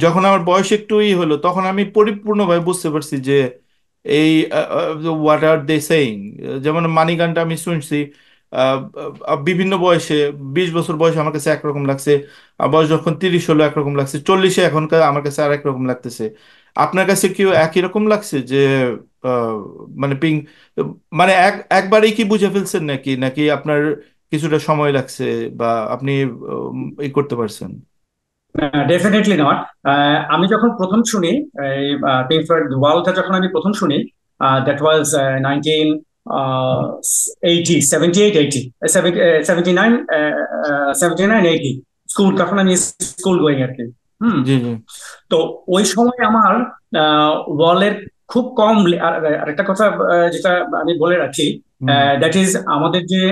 Speaker 2: যখন আমার বয়স একটু হলো তখন আমি পরিপূর্ণভাবে বুঝতে পারছি যে এই হোয়াট আর দে সেইং। যেমন মানি গানটা আমি শুনছি আহ, বিভিন্ন বয়সে, 20 বছর বয়সে আমার কাছে একরকম লাগছে, আর বয়স যখন 30 হলো একরকম লাগছে, 40-এ এখনকার আমার কাছে আর একরকম লাগতেছে। আপনার কাছে কি একই রকম লাগছে যে আহ, মানে মানে একবারেই কি বুঝে ফেলছেন, নাকি নাকি আপনার কিছুটা সময় লাগছে, বা আপনি এই করতে পারছেন?
Speaker 4: Definitely not. আমি যখন প্রথম শুনি এই পিঙ্ক ফ্লয়েড ওয়ালটা, যখন আমি প্রথম শুনি, দ্যাট ওয়াজ 1979 80 স্কুল, তখন আমি স্কুল গোয়িং আর কি। হুম।
Speaker 2: জি, জি।
Speaker 4: তো ওই সময় আমার ওয়ালের খুব কম আরেকটা কথা যেটা আমি বলে রাখি,
Speaker 2: হুম।
Speaker 4: দ্যাট ইজ আমাদের যে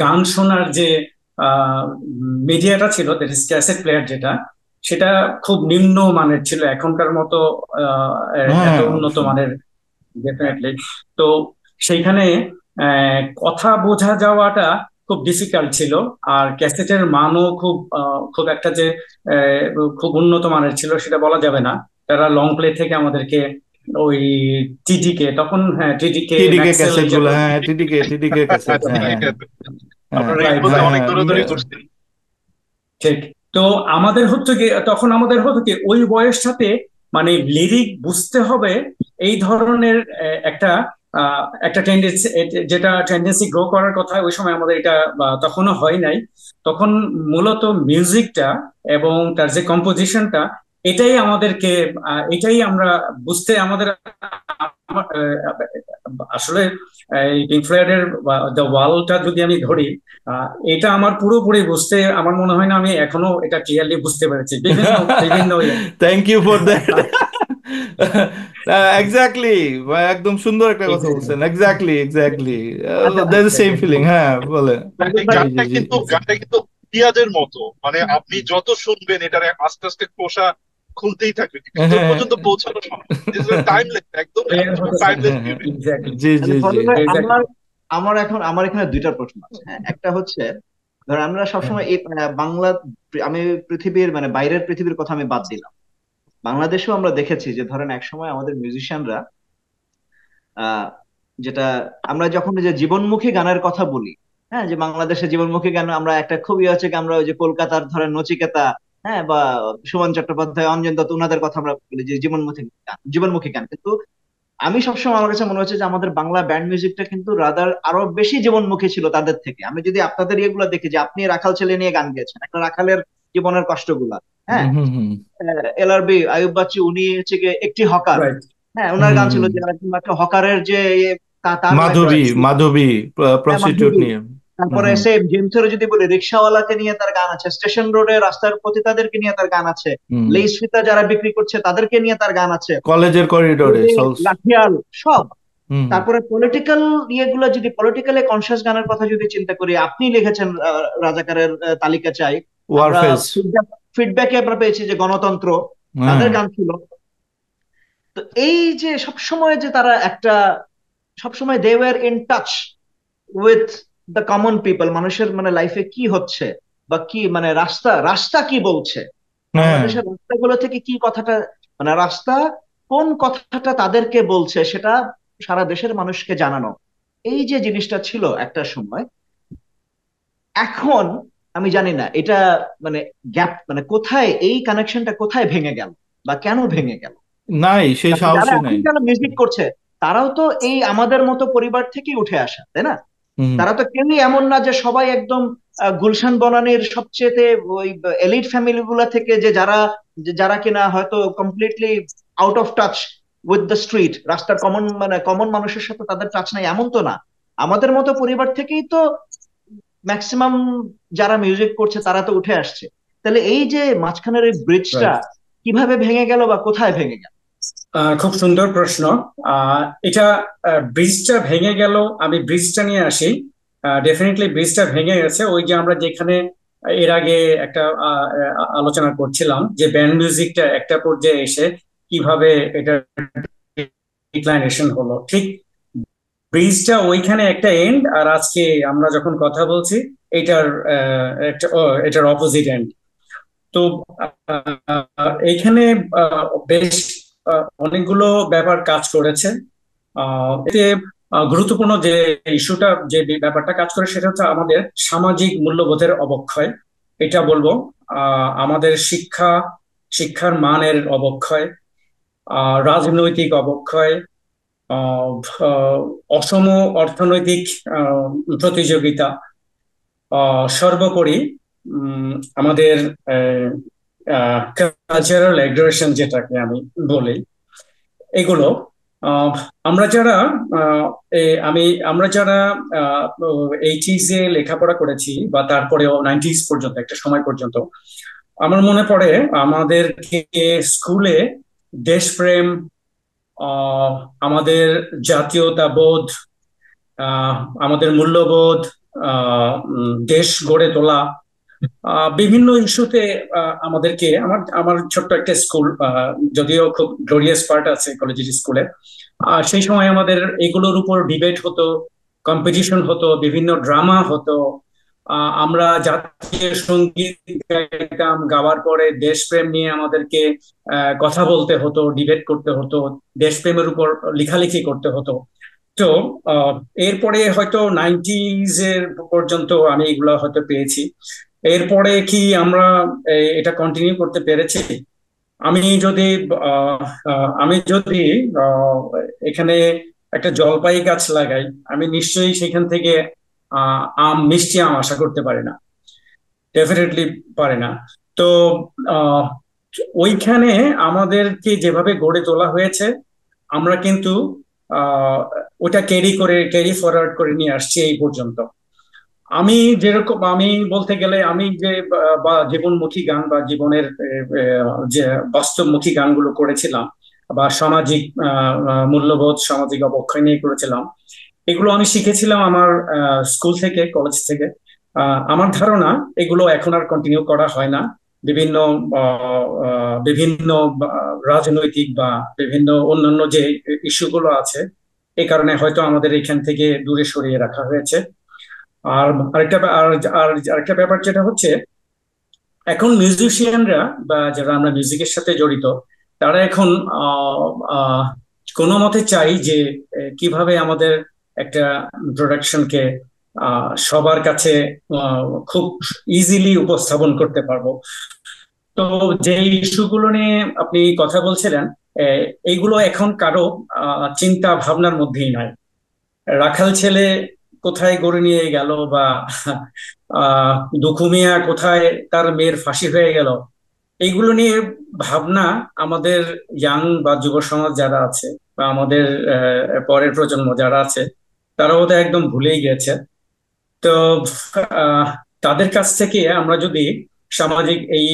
Speaker 4: গান শোনার যে মিডিয়াটা ছিল, দ্যাট ইজ ক্যাসেট প্লেয়ার, যেটা সেটা খুব নিম্ন মানের ছিল, এখনকার মতো আহ, এত
Speaker 2: হ্যাঁ,
Speaker 4: উন্নত
Speaker 2: অবশ্যই।
Speaker 4: মানের ডেফিনেটলি। তো সেইখানে কথা বোঝা যাওয়াটা খুব ডিফিকাল্ট ছিল। আর ক্যাসেটের মানও খুব একটা যে খুব উন্নত মানের ছিল সেটা বলা যাবে না। তারা লং প্লে থেকে আমাদেরকে ওই টিডিকে, তখন হ্যাঁ টিডিকে
Speaker 2: টিডিকে
Speaker 4: ম্যাক্সেল
Speaker 2: ক্যাসেট
Speaker 4: এই
Speaker 2: গুলো,
Speaker 4: জাতীয়,
Speaker 2: হ্যাঁ, টিডিকে ক্যাসেট,
Speaker 5: আচ্ছা,
Speaker 2: হ্যাঁ,
Speaker 5: ঠিক
Speaker 2: হ্যাঁ, হ্যাঁ,
Speaker 5: আছে।
Speaker 2: হ্যাঁ,
Speaker 5: আপনারা
Speaker 4: রাইট
Speaker 5: এগুলোতে
Speaker 2: হ্যাঁ,
Speaker 5: অনেক
Speaker 2: হ্যাঁ,
Speaker 5: দৌড়াদৌড়ি করছেন।
Speaker 4: ঠিক। তো তখন আমাদের হতো কি ওই বয়সটাতে, মানে লিরিক বুঝতে হবে, এই ধরনের একটা টেন্ডেন্সি, যেটা টেন্ডেন্সি গ্রো করার কথা ওই সময় আমাদের এটা তখনও হয় নাই। তখন মূলত মিউজিকটা এবং তার যে কম্পোজিশনটা, এটাই আমরা বুঝতে আমাদের আসলে এই পিঙ্ক ফ্লয়েডের দ্য ওয়ালটা যদি আমি ধরি, এটা আমার পুরোপুরি বুঝতে আমার মনে হয় না আমি এখনো এটা ক্লিয়ারলি বুঝতে পেরেছি, বিভিন্ন বিভিন্ন
Speaker 2: thank you for that. Exactly, একদম সুন্দর একটা কথা
Speaker 4: এক্স্যাক্টলি।
Speaker 2: বলছেন, এক্স্যাক্টলি এক্স্যাক্টলি,
Speaker 1: আচ্ছা
Speaker 2: দ্যাটস সেম ফিলিং, হ্যাঁ বলেন।
Speaker 1: সাকিব
Speaker 5: এই
Speaker 1: ভাই,
Speaker 2: জি জি
Speaker 5: গানটা
Speaker 2: জি।
Speaker 5: কিন্তু পেঁয়াজের মতো, মানে আপনি যত শুনবেন এটারে আস্তে আস্তে খোসা খুলতেই থাকবে, ভিতর
Speaker 2: হ্যাঁ
Speaker 5: পর্যন্ত পৌঁছানো সম্ভব। টাইমলেস, একদম
Speaker 4: ক্লিয়ার
Speaker 5: একদম
Speaker 4: হতে
Speaker 5: টাইমলেস
Speaker 2: হ্যাঁ হ্যাঁ,
Speaker 5: মিউজিক।
Speaker 4: এক্স্যাক্টলি
Speaker 2: জি জি
Speaker 1: আচ্ছা
Speaker 2: জি।
Speaker 1: ফজল ভাই,
Speaker 4: এক্স্যাক্টলি।
Speaker 1: আমার আমার এখানে দুইটা প্রশ্ন আছে। হ্যাঁ, একটা হচ্ছে ধর আমরা সবসময় এই বাংলা, আমি পৃথিবীর মানে বাইরের পৃথিবীর কথা আমি বাদ দিলাম, বাংলাদেশেও আমরা দেখেছি যে ধরেন একসময় আমাদের মিউজিশিয়ানরা আহ যেটা আমরা যখন এই যে জীবনমুখী গানের কথা বলি, হ্যাঁ, যে বাংলাদেশে জীবনমুখী গান আমরা একটা খুবই হচ্ছে কি, আমরা ওই যে কলকাতার ধরেন নচিকেতা, হ্যাঁ, বা সুমন চট্টোপাধ্যায়, অঞ্জন দত্ত, ওনাদের কথা আমরা বলি যে জীবনমুখী গান। কিন্তু আমি সবসময় আমার কাছে মনে হচ্ছে যে আমাদের বাংলা ব্যান্ড মিউজিকটা কিন্তু রাদার আরো বেশি জীবনমুখী ছিল তাদের থেকে। আমি যদি আপনাদের ইয়েগুলো দেখি, যে আপনি রাখাল ছেলে নিয়ে গান গেয়েছেন, একটা রাখালের জীবনের কষ্টগুলা, হ্যাঁ,
Speaker 2: হুম হুম হুম
Speaker 1: এলআরবি আয়ুব বাচ্চু উনি হচ্ছে গিয়ে একটি হকার,
Speaker 4: রাইট।
Speaker 1: হ্যাঁ, ওনার
Speaker 2: হুম
Speaker 1: গান ছিল
Speaker 2: হুম।
Speaker 1: যে একটা হকারের যে তার একটা
Speaker 2: মাধবী,
Speaker 4: রাইট।
Speaker 2: মাধবী,
Speaker 1: হ্যাঁ,
Speaker 2: প্রস্টিটিউট
Speaker 1: মাধুরী।
Speaker 2: নিয়ে। হুম
Speaker 1: তারপরে
Speaker 2: হুম।
Speaker 1: সে জেমসের যদি বলি, রিক্সাওয়ালাকে নিয়ে তার গান আছে, স্টেশন রোডে রাস্তার পতিতাদেরকে নিয়ে তার গান আছে,
Speaker 2: হুম।
Speaker 1: লেইস ফিতা যারা বিক্রি করছে তাদেরকে নিয়ে তার গান আছে,
Speaker 2: কলেজের করিডোরে সলস।
Speaker 1: লাঠিয়াল সব।
Speaker 2: হুম হুম।
Speaker 1: তারপরে পলিটিক্যাল ইয়েগুলো, যদি পলিটিক্যালি কনসিয়াস গানের কথা যদি চিন্তা করি, আপনি লিখেছেন রাজাকারের তালিকা চাই। আমরা
Speaker 2: ওয়ারফেজ।
Speaker 1: ফিডব্যাকে আমরা পেয়েছি যে গণতন্ত্র,
Speaker 2: হ্যাঁ।
Speaker 1: তাদের গান ছিল। তো এই যে সবসময় যে তারা একটা, সবসময় they were in touch with the common people, মানুষের মানে লাইফে কি হচ্ছে বা কি মানে রাস্তা রাস্তা কি বলছে,
Speaker 2: হ্যাঁ।
Speaker 1: বাংলাদেশের রাস্তাগুলো থেকে কি কথাটা, মানে রাস্তা কোন কথাটা তাদেরকে বলছে সেটা সারা দেশের মানুষকে জানানো, এই যে জিনিসটা ছিল একটা সময়। এখন আমি জানি না এটা মানে গ্যাপ, মানে কোথায় এই কানেকশনটা কোথায় ভেঙে গেল বা কেন ভেঙে গেল।
Speaker 2: নাই, সেই
Speaker 1: কারণ যারা
Speaker 2: সাহসী
Speaker 1: এখন
Speaker 2: নাই।
Speaker 1: যারা মিউজিক করছে, তারাও তো এই আমাদের মতো পরিবার থেকেই উঠে আসা, তাই না?
Speaker 2: হুম।
Speaker 1: তারা তো কেউই এমন না যে সবাই একদম গুলশান বনানীর সবচেয়ে ওই এলিট ফ্যামিলি গুলা থেকে, যারা কিনা হয়তো completely out of touch with the street, রাস্তার কমন মানে কমন মানুষের সাথে তাদের টাচ নাই, এমন তো না। আমাদের মতো পরিবার থেকেই তো ম্যাক্সিমাম যারা মিউজিক করছে তারা তো উঠে আসছে। তাহলে এই যে মাঝখানের এই ব্রিজটা
Speaker 4: রাইট।
Speaker 1: কিভাবে ভেঙে গেল বা কোথায় ভেঙে গেল?
Speaker 4: খুব সুন্দর প্রশ্ন। এটা ব্রিজটা ভেঙে গেল, আমি ব্রিজটা নিয়ে আসি। ডেফিনেটলি ব্রিজটা ভেঙে গেছে। ওই যে আমরা যেখানে এর আগে একটা আলোচনা করছিলাম যে ব্যান্ড মিউজিকটা একটা পর্যায়ে এসে কিভাবে এটা ডিক্লাইনেশন হলো, ঠিক ব্রিজটা ওইখানে একটা এন্ড, আর আজকে আমরা যখন কথা বলছি এটার এটার অপোজিট এন্ড। তো এইখানে বেশ অনেকগুলো ব্যাপার কাজ করেছে। এতে গুরুত্বপূর্ণ যে ইস্যুটা, যে ব্যাপারটা কাজ করে সেটা হচ্ছে আমাদের সামাজিক মূল্যবোধের অবক্ষয়, এটা বলবো। আমাদের শিক্ষার মানের অবক্ষয়, রাজনৈতিক অবক্ষয়, আহ, আহ, অসম অর্থনৈতিক আহ, প্রতিযোগিতা, সর্বোপরি উম, আমাদের কালচারাল অ্যাগ্রেশন যেটাকে আমি বলি, এগুলো আহ, আমরা যারা আহ, আমরা যারা এইটিজ এ লেখাপড়া করেছি বা তারপরেও নাইনটিজ পর্যন্ত, একটা সময় পর্যন্ত আমার মনে পড়ে আমাদেরকে স্কুলে দেশপ্রেম, আহ, আমাদের জাতীয়তাবোধ, আহ, আমাদের মূল্যবোধ, দেশ গড়ে তোলা, বিভিন্ন ইস্যুতে আমাদেরকে, আমার আমার ছোট্ট একটা স্কুল, যদিও খুব গ্লোরিয়াস পার্ট আছে কলেজের স্কুলে, সেই সময় আমাদের এগুলোর উপর ডিবেট হতো, কম্পিটিশন হতো, বিভিন্ন ড্রামা হতো। আমরা জাতীয় সঙ্গীত গাইতাম, গাওয়ার পরে দেশপ্রেম নিয়ে আমাদেরকে কথা বলতে হতো, ডিবেট করতে হতো, দেশপ্রেমের উপর লেখালেখি করতে হতো। তো আহ, এরপরে হয়তো নাইনটিজ এর পর্যন্ত আমি এগুলো হয়তো পেয়েছি। এরপরে কি আমরা এটা কন্টিনিউ করতে পেরেছি? আমি যদি আহ, আমি যদি আহ, এখানে একটা জলপাই গাছ লাগাই, আমি নিশ্চয়ই সেখান থেকে মিষ্টি আম আশা করতে পারি না, ডেফিনেটলি পারে না। তো আহ, ওইখানে আমাদেরকে যেভাবে গড়ে তোলা হয়েছে, আমরা কিন্তু আহ ওটা ক্যারি ফরওয়ার্ড করে নিয়ে আসছি এই পর্যন্ত। আমি যেরকম, আমি বলতে গেলে আমি যে বা জীবনমুখী গান বা জীবনের যে বাস্তবমুখী গানগুলো করেছিলাম, বা সামাজিক মূল্যবোধ, সামাজিক অবক্ষয় নিয়ে করেছিলাম। এগুলো আমি শিখেছিলাম আমার স্কুল থেকে, কলেজ থেকে। আমার ধারণা এগুলো এখন আর কন্টিনিউ করা হয় না। বিভিন্ন বিভিন্ন রাজনৈতিক বা বিভিন্ন অন্যান্য যে ইস্যুগুলো আছে, এই কারণে হয়তো আমাদের এখান থেকে দূরে সরিয়ে রাখা হয়েছে। আর আরেকটা ব্যাপার যেটা হচ্ছে, এখন মিউজিশিয়ানরা বা যারা আমরা মিউজিকের সাথে জড়িত, তারা এখন কোনো মতে চাই যে কিভাবে আমাদের একটা প্রোডাকশনকে সবার কাছে খুব ইজিলি উপস্থাপন করতে পারবো। তো যে ইস্যুগুলো নিয়ে আপনি কথা বলছিলেন, এইগুলো এখন কারো চিন্তা ভাবনার মধ্যেই নাই। রাখাল ছেলে কোথায় গরু নিয়ে গেল, বা দুখু মিয়া কোথায় তার মেয়ের ফাঁসি হয়ে গেল, এইগুলো নিয়ে ভাবনা আমাদের ইয়াং বা যুব সমাজ যারা আছে, বা আমাদের পরের প্রজন্ম যারা আছে, তারা বোধহয় একদম ভুলেই গেছে। তো আহ, তাদের কাছ থেকে আমরা যদি সামাজিক এই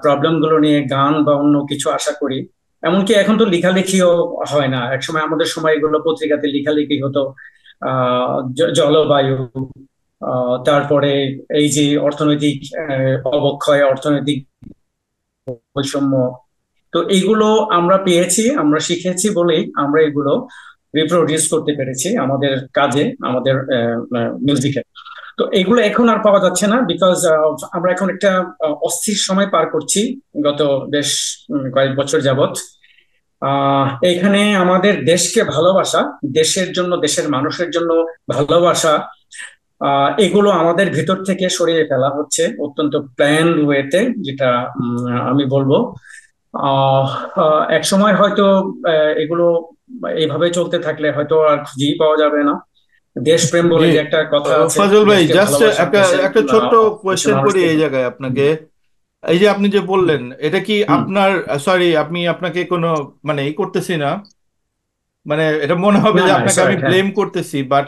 Speaker 4: প্রবলেম গুলো নিয়ে গান বা অন্য কিছু আশা করি, এমনকি এখন তো লেখালেখিও হয় না, একসময় আমাদের সময় এগুলো পত্রিকাতে লেখালেখি হতো। জলবায়ু, তারপরে এই যে অর্থনৈতিক অবক্ষয়, অর্থনৈতিক বৈষম্য, তো এইগুলো আমরা পেয়েছি, আমরা শিখেছি বলেই আমরা এগুলো রিপ্রোডিউস করতে পেরেছি আমাদের কাজে, আমাদের মিউজিকে। তো এগুলো এখন আর পাওয়া যাচ্ছে না, বিকজ আমরা এখন একটা অস্থির সময় পার করছি গত বেশ কয়েক বছর যাবত। এখানে আমাদের দেশকে ভালোবাসা, দেশের জন্য, দেশের মানুষের জন্য ভালোবাসা, এগুলো আমাদের ভিতর থেকে সরিয়ে ফেলা হচ্ছে অত্যন্ত প্ল্যান ওয়েতে, যেটা আমি বলবো এক সময় হয়তো এগুলো এইভাবে চলতে থাকলে হয়তো আর খুঁজেই পাওয়া যাবে না। দেশপ্রেম বলে
Speaker 2: জি
Speaker 4: যে একটা কথা আছে,
Speaker 2: ফাজল ভাই,
Speaker 4: দেশকে
Speaker 2: জাস্ট
Speaker 4: ভালোবাসা,
Speaker 2: একটা
Speaker 4: দেশের
Speaker 2: একটা ছোট্ট
Speaker 4: দেশের
Speaker 2: কোয়েশ্চেন করি
Speaker 4: মানুষকে।
Speaker 2: এই জায়গায়
Speaker 4: হুম।
Speaker 2: আপনাকে। এই যে আপনি যে বললেন, এটা কি
Speaker 4: হুম।
Speaker 2: আপনার, সরি আমি আপনাকে কোনো মানে এই করতেছি না, মানে এটা মনে হবে
Speaker 4: না
Speaker 2: যে
Speaker 4: না,
Speaker 2: আপনাকে আমি
Speaker 4: রাইট, হ্যাঁ।
Speaker 2: ব্লেম করতেছি, বাট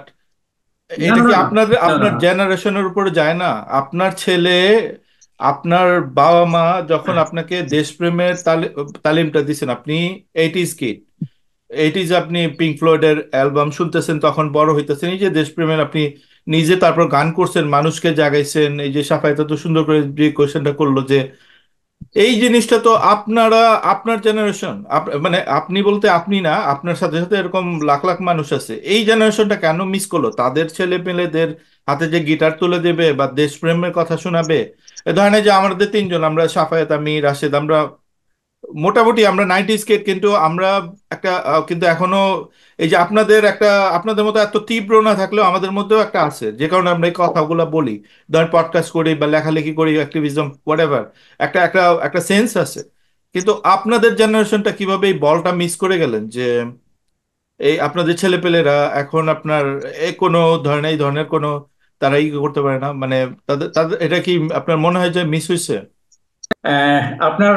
Speaker 4: না
Speaker 2: এটা
Speaker 4: না
Speaker 2: কি
Speaker 4: না
Speaker 2: আপনার
Speaker 4: না না
Speaker 2: আপনার জেনারেশনের উপরে যায় না? আপনার ছেলে, আপনার বাবা মা যখন আপনাকে দেশপ্রেমের তালিমটা দিচ্ছেন, আপনি 80s কিড, 80s আপনি পিঙ্ক ফ্লয়েডের অ্যালবাম শুনতেছেন, তখন বড় হইতেছেন, এই যে দেশপ্রেমের আপনি নিজে তারপর গান করছেন, মানুষকে জাগাইছেন। এই যে সাফায়েত তো সুন্দর করে যে কোয়েশ্চেনটা করলো যে এই জিনিসটা তো আপনারা, আপনার জেনারেশন, মানে আপনি বলতে আপনি না, আপনার সাথে সাথে এরকম লাখ লাখ মানুষ আছে, এই জেনারেশনটা কেন মিস করলো? তাদের ছেলে পেলেদের হাতে যে গিটার তুলে দেবে বা দেশপ্রেমের কথা শোনাবে, এ ধরনের যে আমাদের তিনজন, আমরা সাফায়েত, আমি, রাশেদ, আমরা মোটামুটি আমরা 90s কিড, কিন্তু আমরা একটা কিন্তু এখনো এই যে আপনাদের একটা, আপনাদের মতো এত তীব্র না থাকলেও আমাদের মধ্যেও একটা আছে, যে কারণে আমরা এই কথাগুলো বলি, ধরেন পডকাস্ট করি বা লেখালেখি করি, অ্যাক্টিভিজম, হোয়াটএভার, একটা একটা একটা সেন্স আছে। কিন্তু আপনাদের জেনারেশনটা কিভাবে এই বলটা মিস করে গেলেন যে এই আপনাদের ছেলেপেলেরা এখন আপনার কোনো ধরনের, এই ধরনের কোনো তারা ই করতে পারে না, মানে তাদের তাদের এটা কি আপনার মনে হয় যে মিস হয়েছে?
Speaker 4: আপনার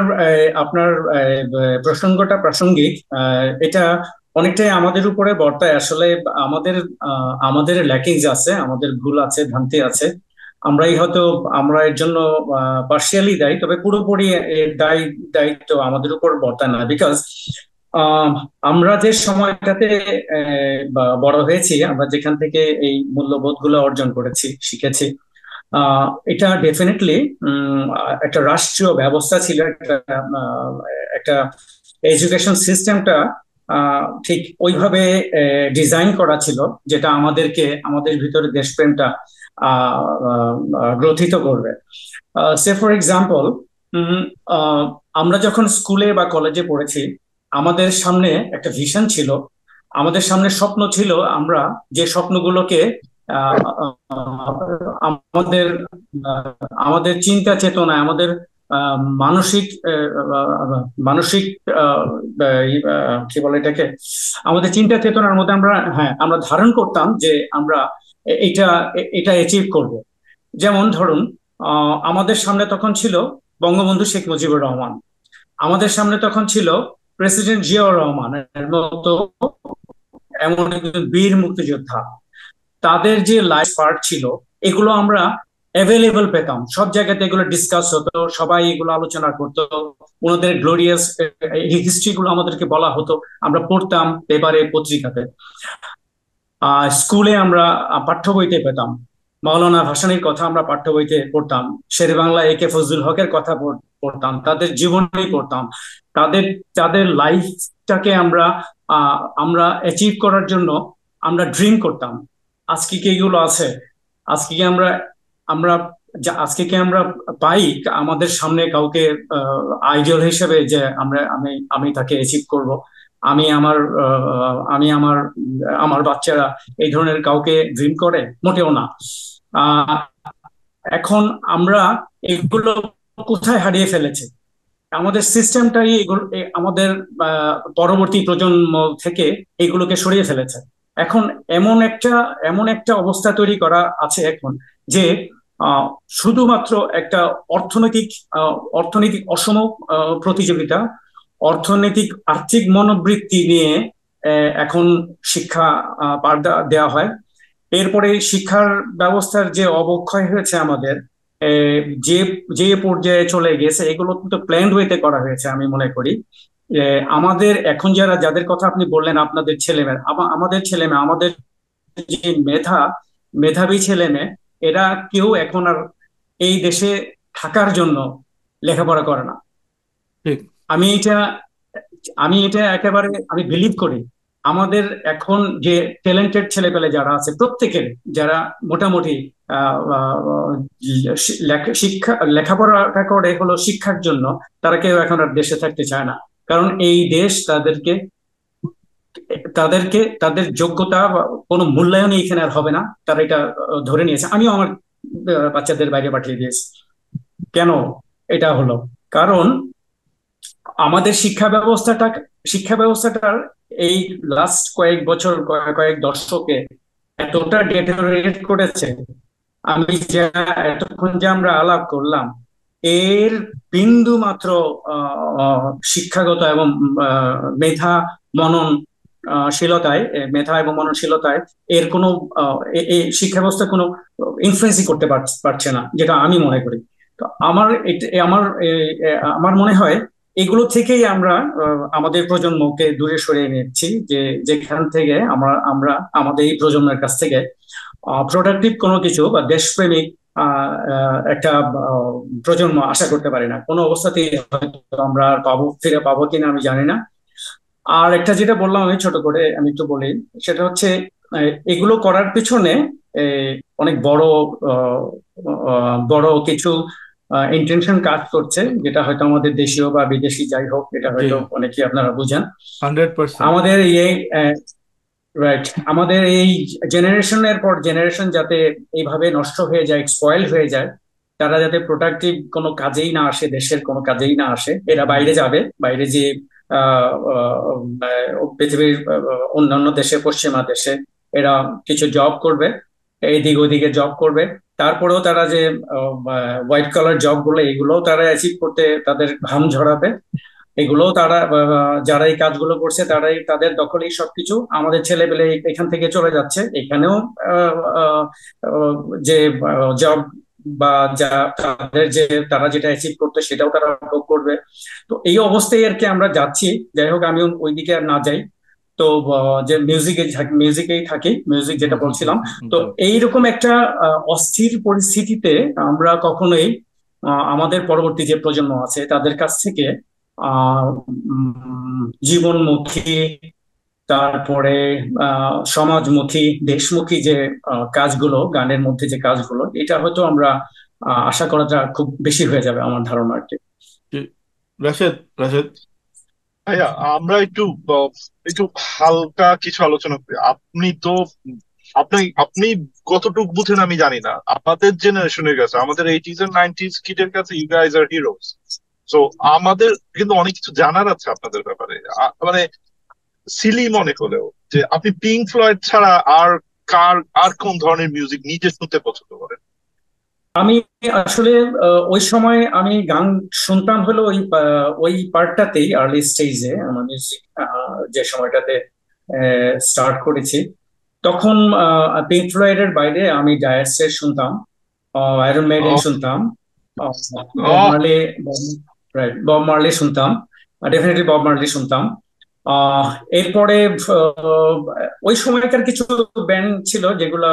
Speaker 4: আপনার প্রসঙ্গটা প্রাসঙ্গিক। এটা অনেকটাই আমাদের উপরে বর্তায় আসলে। আমাদের আমাদের ল্যাকিংস আছে, আমাদের ভুল আছে, ভ্রান্তি আছে। আমরাই হয়তো, আমরা এর জন্য পার্শিয়ালি দায়ী, তবে পুরোপুরি এর দায়িত্ব আমাদের উপর বর্তায় না। বিকজ আমরা যে সময়টাতে বড় হয়েছি, আমরা যেখান থেকে এই মূল্যবোধ গুলো অর্জন করেছি, শিখেছি, এটা ডেফিনেটলি একটা রাষ্ট্রীয় ব্যবস্থা ছিল, একটা এডুকেশন সিস্টেমটা ঠিক ওইভাবে ডিজাইন করা ছিল, যেটা আমাদেরকে, আমাদের ভিতরে দেশপ্রেমটা গ্রথিত করবে। সে ফর এক্সাম্পল, আমরা যখন স্কুলে বা কলেজে পড়েছি, আমাদের সামনে একটা ভিশন ছিল, আমাদের সামনে স্বপ্ন ছিল। আমরা যে স্বপ্নগুলোকে আমাদের আমাদের চিন্তা চেতনায়, আমাদের মানসিক মানসিক কি বলে এটাকে, আমাদের চিন্তা চেতনার মধ্যে আমরা, হ্যাঁ, আমরা ধারণ করতাম যে আমরা এটা এটা অ্যাচিভ করব। যেমন ধরুন, আমাদের সামনে তখন ছিল বঙ্গবন্ধু শেখ মুজিবুর রহমান, আমাদের সামনে তখন ছিল প্রেসিডেন্ট জিয়াউর রহমানের মতো এমন একজন বীর মুক্তিযোদ্ধা। তাদের যে লাইফ পার্ট ছিল, এগুলো আমরা অ্যাভেলেবল পেতাম, সব জায়গাতে এগুলো ডিসকাস হতো, সবাই এগুলো আলোচনা করতো, ওনাদের গ্লোরিয়াস হিস্ট্রি গুলো আমাদেরকে বলা হতো, আমরা পড়তাম পেপারে পত্রিকাতে। স্কুলে আমরা পাঠ্য বইতে পেতাম, মাওলানা ভাসানীর কথা আমরা পাঠ্য বইতে পড়তাম, শেরে বাংলা এ কে ফজলুল হকের কথা পড়তাম, তাদের জীবনী পড়তাম, তাদের তাদের লাইফটাকে আমরা অ্যাচিভ করার জন্য আমরা ড্রিম করতাম। আজকে কি এগুলো আছে? আজকে কি আমরা আমরা আজকে কি আমরা পাই আমাদের সামনে কাউকে আইডিয়াল হিসেবে, যে আমি আমি তাকে অ্যাচিভ করব? আমি আমার আমি আমার আমার বাচ্চারা এই ধরনের কাউকে ড্রিম করে? মোটেও না। আহ এখন আমরা এগুলো কোথায় হারিয়ে ফেলেছি? আমাদের সিস্টেমটাই এগুলো আমাদের পরবর্তী প্রজন্ম থেকে এগুলোকে সরিয়ে ফেলেছে। এখন এমন একটা এমন একটা অবস্থা তৈরি করা আছে এখন, যে আহ, শুধুমাত্র একটা অর্থনৈতিক অর্থনৈতিক অসম প্রতিযোগিতা, অর্থনৈতিক আর্থিক মনোবৃত্তি নিয়ে এখন শিক্ষা দেওয়া হয়। এরপরে শিক্ষার ব্যবস্থার যে অবক্ষয় হয়েছে আমাদের, যে যে পর্যায়ে চলে গেছে, এগুলো কিন্তু প্ল্যান্ড ওয়েতে করা হয়েছে আমি মনে করি। আমাদের এখন যাদের কথা আপনি বললেন, আপনাদের ছেলেমেয়ে, আমাদের ছেলেমেয়ে, আমাদের যে মেধাবী ছেলেমেয়ে, এরা কেউ এখন আর এই দেশে থাকার জন্য লেখাপড়া করে না।
Speaker 2: ঠিক।
Speaker 4: আমি এটা আমি এটা একেবারে আমি বিলিভ করি। আমাদের এখন যে ট্যালেন্টেড ছেলেপেলে যারা আছে, প্রত্যেকের যারা মোটামুটি লেখাপড়াটা করে হলো শিক্ষার জন্য, তারা কেউ এখন আর দেশে থাকতে চায় না। কারণ এই দেশ তাদেরকে তাদেরকে তাদের যোগ্যতা বা কোনো মূল্যায়নই এখানে আর হবে না, তারা এটা ধরে নিয়েছে। আমিও আমার বাচ্চাদের বাইরে পাঠিয়ে দিয়েছি। কেন এটা হলো? কারণ আমাদের শিক্ষা ব্যবস্থাটার এই লাস্ট কয়েক বছর, কয়েক দশকে এতটা ডেটোরিয়েট করেছে। আমি যা এতক্ষণ যে আমরা আলাপ করলাম, এর বিন্দু মাত্র শিক্ষাগত এবং মেধা মনন মেধা এবং মননশীলতায় এর কোনো এই শিক্ষা ব্যবস্থা কোনো ইনফ্লুয়েন্সই করতে পারছে না, যেটা আমি মনে করি। তো আমার মনে হয় এগুলো থেকেই আমরা আমাদের প্রজন্মকে দূরে সরিয়ে নিচ্ছি, যেখান থেকে আমরা আমরা আমাদের এই প্রজন্মের কাছ থেকে প্রোডাক্টিভ কোনো কিছু বা দেশপ্রেমিক একটা প্রজন্ম আশা করতে পারি না কোনো অবস্থাতেই। হয়তো আমরা আর ফিরে পাবো কিনা আমি জানি না। আর একটা যেটা বললাম আমি ছোট করে আমি একটু বলি, সেটা হচ্ছে এগুলো করার পিছনে অনেক বড় কিছু ইন্টেনশন কাজ করছে, যেটা হয়তো আমাদের দেশীয় বা বিদেশি যাই হোক, এটা হয়তো অনেকেই আপনারা বুঝেন।
Speaker 2: 100%।
Speaker 4: আমাদের রাইট, আমাদের এই জেনারেশনের পর জেনারেশন যাতে এইভাবে নষ্ট হয়ে যায়, স্পয়েল হয়ে যায়, তারা যাতে প্রোডাক্টিভ কোনো কাজেই না আসে, দেশের কোনো কাজেই না আসে, এরা বাইরে যাবে, বাইরে যে পৃথিবীর অন্যান্য দেশে, পশ্চিমা দেশে এরা কিছু জব করবে, এইদিক ওইদিকে জব করবে। তারপরেও তারা যে হোয়াইট কলার জব গুলো, এগুলোও তারা অ্যাচিভ করতে তাদের ঘাম ঝরাবে। এগুলোও তারা যারা এই কাজগুলো করছে তারাই তাদের দখলেই সবকিছু। আমাদের ছেলেপেলে এখান থেকে চলে যাচ্ছে, এখানেও যে জব বা তাদের যে তারা যেটা অ্যাচিভ করতে সেটাও তারা ভোগ করবে। তো এই অবস্থায় আর কি আমরা যাচ্ছি। যাই হোক, আমি ওইদিকে আর না যাই। তো যে মিউজিকেই থাকি, মিউজিক যেটা বলছিলাম। তো এইরকম একটা অস্থির পরিস্থিতিতে আমরা কখনোই আমাদের পরবর্তী যে প্রজন্ম আছে তাদের কাছ থেকে জীবনমুখী, তারপরে সমাজমুখী, দেশমুখী যে কাজগুলো, গানের মধ্যে যে কাজগুলো, এটা হয়তো আমরা আশা করাটা খুব বেশি হয়ে যাবে আমার ধারণা আর কি।
Speaker 2: রাশেদ, রাশেদ
Speaker 5: ভাইয়া, আমরা একটু হালকা কিছু আলোচনা করি। আপনি কতটুকু বুঝেন আমি জানি না। আমাদের জেনারেশনের কাছে, আমাদের 80s and 90s কিডের কাছে you guys are heroes. So আমাদের কিন্তু অনেক কিছু জানার আছে আপনাদের ব্যাপারে। মানে সিলি মনে হলেও, যে আপনি পিঙ্ক ফ্লয়েড ছাড়া আর কোন ধরনের মিউজিক নিজে শুনতে পছন্দ করেন?
Speaker 4: আমি আসলে ওই সময় আমি গান শুনতাম হলো ওই পার্টটাতেই, আর্লি স্টেজে আমার মিউজিক যে সময়টাতে স্টার্ট করেছি, তখন পিঙ্ক ফ্লয়েডের বাইরে আমি ডায়ার স্ট্রেটস শুনতাম, আয়রন মেইডেন
Speaker 5: ও
Speaker 4: শুনতাম, বব
Speaker 5: ও
Speaker 4: মার্লি, রাইট, বব মার্লি শুনতাম, ডেফিনেটলি বব মার্লি শুনতাম। আহ এরপরে আহ, ওই সময়কার কিছু ব্যান্ড ছিল যেগুলো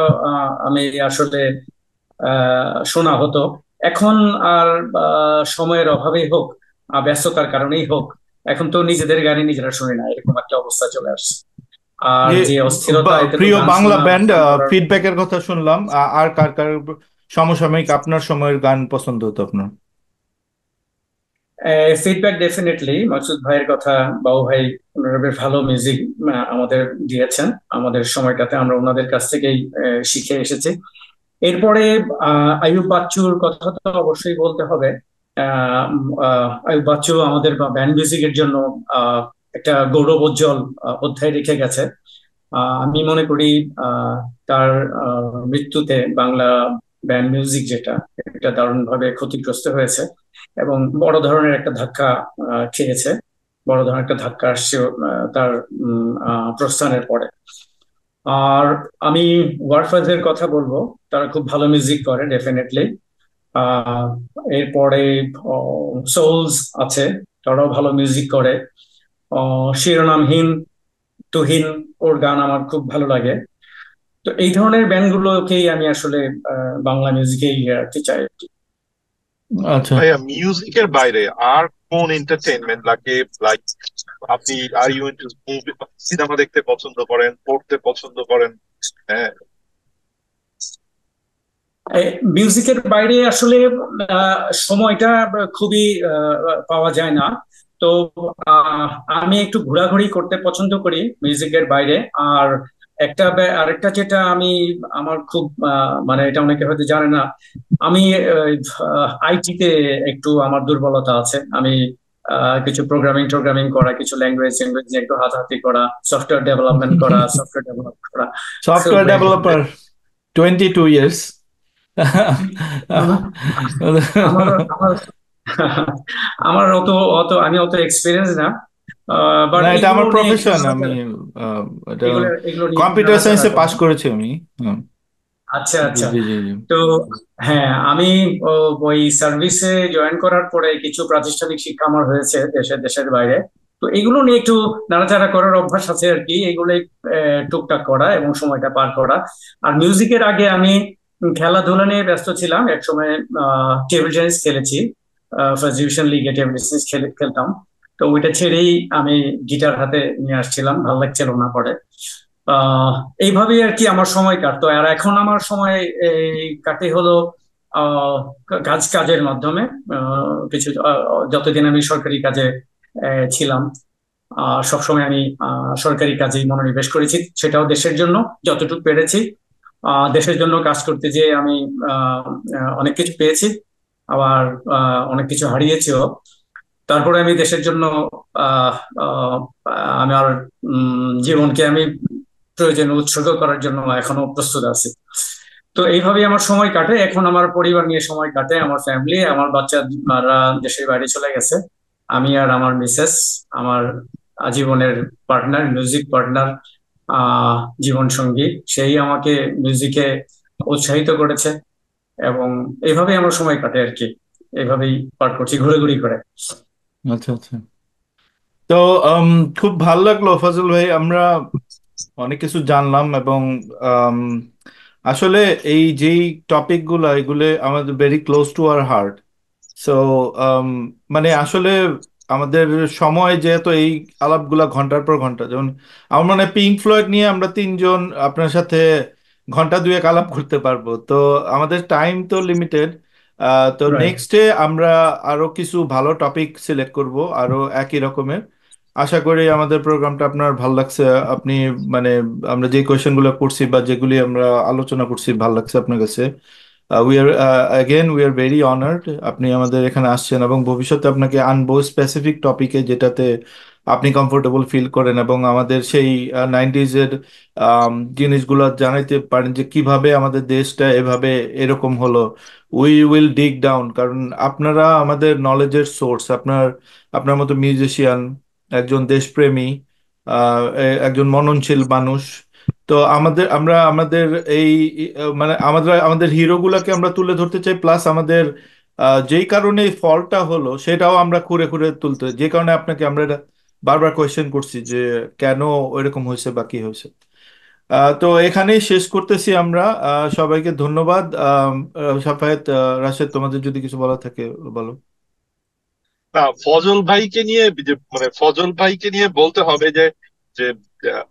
Speaker 4: আমি আসলে শোনা হতো। এখন আর সময়ের অভাবেই হোক, ব্যস্ততার কারণেই হোক, এখন তো নিজেদের গানই নিজেরা শুনি না, এরকম একটা অবস্থা চলে আসছে। আর
Speaker 2: যে
Speaker 4: যে অস্থিরতা, এতে তো
Speaker 2: প্রিয়
Speaker 4: গান
Speaker 2: বাংলা
Speaker 4: শোনা
Speaker 2: ব্যান্ড
Speaker 4: বন্ধ করার।
Speaker 2: ফিডব্যাকের কথা শুনলাম, আর কার কার সমসাময়িক আপনার সময়ের গান পছন্দ হতো আপনার?
Speaker 4: ফিডব্যাক ডেফিনেটলি মাকসুদ ভাইয়ের কথা, বাবু ভাই, ওনারা বেশ ভালো মিউজিক আমাদের দিয়েছেন আমাদের সময়টাতে, আমরা ওনাদের কাছ থেকেই শিখে এসেছি। এরপরে আইয়ুব বাচ্চুর কথা তো অবশ্যই বলতে হবে। আইয়ুব বাচ্চু আমাদের ব্যান্ড মিউজিকের জন্য আহ, একটা গৌরবোজ্জ্বল অধ্যায় রেখে গেছে। আমি মনে করি আহ, তার মৃত্যুতে বাংলা ব্যান্ড মিউজিক যেটা, এটা দারুণভাবে ক্ষতিগ্রস্ত হয়েছে এবং বড় ধরনের একটা ধাক্কা খেয়েছে। বড় ধরনের একটা ধাক্কা আসছে তার প্রস্থানের পরে। আর আমি ওয়ারফাজের কথা বলবো, তারা খুব ভালো মিউজিক করে ডেফিনেটলি। আহ এরপরে সোলস আছে, তারাও ভালো মিউজিক করে। শিরোনামহীন, তুহিন, ওর গান আমার খুব ভালো লাগে। তো এই ধরনের ব্যান্ডগুলোকেই আমি আসলে বাংলা মিউজিকে রাখতে চাই আর কি।
Speaker 2: আচ্ছা।
Speaker 5: ভাইয়া, মিউজিকের বাইরে আর কোন এন্টারটেইনমেন্ট লাগে? লাইক আপনি are you into movie, cinema দেখতে পছন্দ করেন, পড়তে পছন্দ করেন? হ্যাঁ।
Speaker 4: মিউজিকের বাইরে আসলে আহ, সময়টা খুবই পাওয়া যায় না। তো আহ, আমি একটু ঘোরাঘুরি করতে পছন্দ করি মিউজিকের বাইরে। আর আরেকটা যেটা আমি, আমার খুব মানে এটা অনেকে হয়তো জানে না, আমি আইটিতে একটু আমার দুর্বলতা আছে। আমি কিছু প্রোগ্রামিং টোগ্রামিং করা, কিছু ল্যাঙ্গুয়েজ ল্যাঙ্গুয়েজ নিয়ে একটু হাতাহাতি করা, সফটওয়্যার ডেভেলপমেন্ট করা, সফটওয়্যার ডেভেলপ করা। So,
Speaker 2: software developer, 22 years.
Speaker 4: আমার আমার আমার আমার অত অত আমি অত এক্সপিরিয়েন্স না, বাট
Speaker 2: না, এটা
Speaker 4: এগুলো
Speaker 2: আমার
Speaker 4: নিয়ে একটু
Speaker 2: প্রফেশন, আমি এটা
Speaker 4: এগুলো নিয়ে একটু
Speaker 2: কম্পিউটার
Speaker 4: নাড়াচাড়া
Speaker 2: সায়েন্সে পাশ
Speaker 4: করা।
Speaker 2: করেছি আমি। হুম,
Speaker 4: আচ্ছা
Speaker 2: জি
Speaker 4: আচ্ছা।
Speaker 2: জি জি জি।
Speaker 4: তো হ্যাঁ, আমি ওই সার্ভিসে জয়েন করার পরে কিছু প্রাতিষ্ঠানিক শিক্ষা আমার হয়েছে দেশের দেশের বাইরে। তো এগুলো নিয়ে একটু নাড়াচাড়া করার অভ্যাস আছে আর কি, এগুলো টুকটাক করা এবং সময়টা পার করা। আর মিউজিকের আগে আমি খেলাধুলা নিয়ে ব্যস্ত ছিলাম এক সময়। টেবিল টেনিস খেলেছি, ফার্স্ট ডিভিশন লিগে টেবিল টেনিস খেলতাম। তো ওইটা ছেড়েই আমি গিটার হাতে নিয়ে আসছিলাম, ভালো লাগছিল না পরে। আহ এইভাবেই আর কি আমার সময় কাটতো। আর এখন আমার সময় কাটে হলো কাজের মাধ্যমে। কিছু যতদিন আমি সরকারি কাজে ছিলাম, সবসময় আমি সরকারি কাজেই মনোনিবেশ করেছি, সেটাও দেশের জন্য যতটুকু পেরেছি। দেশের জন্য কাজ করতে যেয়ে আমি আহ, অনেক কিছু পেয়েছি, আবার অনেক কিছু হারিয়েছিও। তারপরে আমি দেশের জন্য আহ আহ, আমার জীবনকে আমি প্রয়োজনে উৎসর্গ করার জন্য এখনো প্রস্তুত আছি। তো এইভাবেই আমার সময় কাটে। এখন আমার পরিবার নিয়ে সময় কাটে, আমার ফ্যামিলি, আমার বাচ্চারা দেশের বাইরে চলে গেছে। আমি আর আমার মিসেস, আমার জীবনের পার্টনার, মিউজিক পার্টনার, আহ জীবন সঙ্গী, সেই আমাকে মিউজিকে উৎসাহিত করেছে। এবং এইভাবেই আমার সময় কাটে আর কি, এইভাবেই পার করছি ঘুরে ঘুরি করে।
Speaker 2: আচ্ছা আচ্ছা। তো উম, খুব ভালো লাগলো ফজল ভাই, আমরা অনেক কিছু জানলাম এবং আম, আসলে এই যেই টপিক গুলো, এগুলো আমাদের very close to our heart. So মানে আসলে আমাদের সময় যেহেতু এই আলাপগুলা ঘন্টার পর ঘন্টা, যেমন আমার মনে হয় পিঙ্ক ফ্লয়েড নিয়ে আমরা তিনজন আপনার সাথে ঘন্টা দুয়েক আলাপ করতে পারবো। তো আমাদের টাইম তো লিমিটেড। তো
Speaker 4: রাইট।
Speaker 2: নেক্সটে আমরা আরো কিছু ভালো টপিক সিলেক্ট করব, আরো একই রকমের। আশা করি আমাদের প্রোগ্রামটা আপনার ভালো লাগছে। আপনি মানে আমরা যে কোয়েশ্চেনগুলো করছি বা যেগুলি আমরা আলোচনা করছি ভালো লাগছে আপনার কাছে। We are we are very honoured আপনি আমাদের এখানে আসছেন, এবং ভবিষ্যতে আপনাকে আনবো স্পেসিফিক টপিকে যেটাতে আপনি কমফোর্টেবল ফিল করেন, এবং আমাদের সেই 90s এর জিনিসগুলো জানাইতে পারেন যে কিভাবে আমাদের দেশটা এভাবে এরকম হলো। উই উইল ডিগ ডাউন, কারণ আপনারা আমাদের নলেজের সোর্স। আপনার মতো মিউজিশিয়ান, একজন দেশপ্রেমী, একজন মননশীল মানুষ, তো আমরা আমাদের এই মানে আমাদের হিরো গুলাকে আমরা তুলে ধরতে চাই, প্লাস আমাদের যেই কারণে এই ফলটা হলো সেটাও আমরা খুঁড়ে খুঁড়ে তুলতে, যে কারণে আপনাকে আমরা এটা বারবার কোয়েশ্চেন করছি যে কেন ওইরকম হয়েছে বা কি হয়েছে। তো এখানেই শেষ করতেছি আমরা। সবাইকে ধন্যবাদ। সাফায়েত, রাশেদ, তোমাদের যদি কিছু বলা থাকে বলো।
Speaker 5: না, ফজল ভাইকে নিয়ে মানে ফজল ভাইকে নিয়ে বলতে হবে যে যে আহ,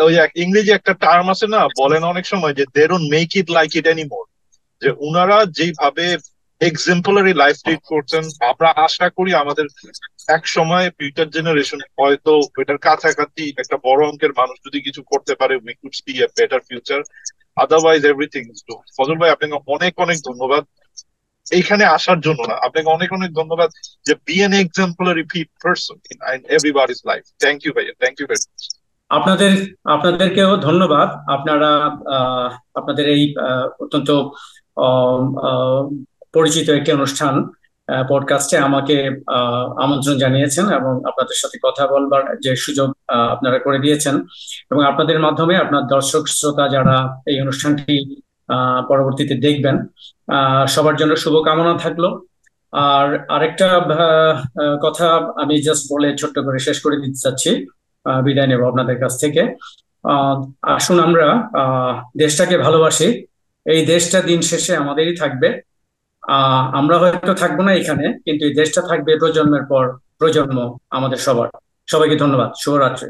Speaker 5: ওই ইংরেজি একটা টার্ম আছে না, বলেন অনেক সময় যে they don't make it like it anymore. যে উনারা যেভাবে এক্সাম্পলারি লাইফ লিড করছেন, আমরা আশা করি আমাদের এক সময় ফিউচার জেনারেশন হয়তো এটার কাছাকাছি একটা বড় অঙ্কের মানুষ যদি কিছু করতে পারে, we could see a better future. Otherwise everything is to. Fazal ভাই, আপনাকে অনেক অনেক ধন্যবাদ এইখানে আসার জন্য। না, আপনাকে অনেক অনেক ধন্যবাদ যে be an exemplary person in everybody's life. Thank you ভাইয়া, থ্যাংক ইউ ভেরি মাচ।
Speaker 4: আপনাদের আপনাদেরকেও ধন্যবাদ। আপনারা আপনাদের এই অত্যন্ত আহ, আহ, পরিচিত একটি অনুষ্ঠান পডকাস্টে আমাকে আমন্ত্রণ জানিয়েছেন এবং আপনাদের সাথে কথা বলবার যে সুযোগ আপনারা করে দিয়েছেন, এবং আপনাদের মাধ্যমে আপনার দর্শক শ্রোতা যারা এই অনুষ্ঠানটি পরবর্তীতে দেখবেন, সবার জন্য শুভকামনা থাকলো। আর আরেকটা কথা আমি জাস্ট বলে ছোট্ট করে শেষ করে দিতে চাচ্ছি, বিদায় নেব আপনাদের কাছ থেকে। আহ, আসুন আমরা দেশটাকে ভালোবাসি। এই দেশটা দিন শেষে আমাদেরই থাকবে। আমরা হয়তো থাকবো না এখানে, কিন্তু এই দেশটা থাকবে প্রজন্মের পর প্রজন্ম আমাদের সবার। সবাইকে ধন্যবাদ, শুভরাত্রি।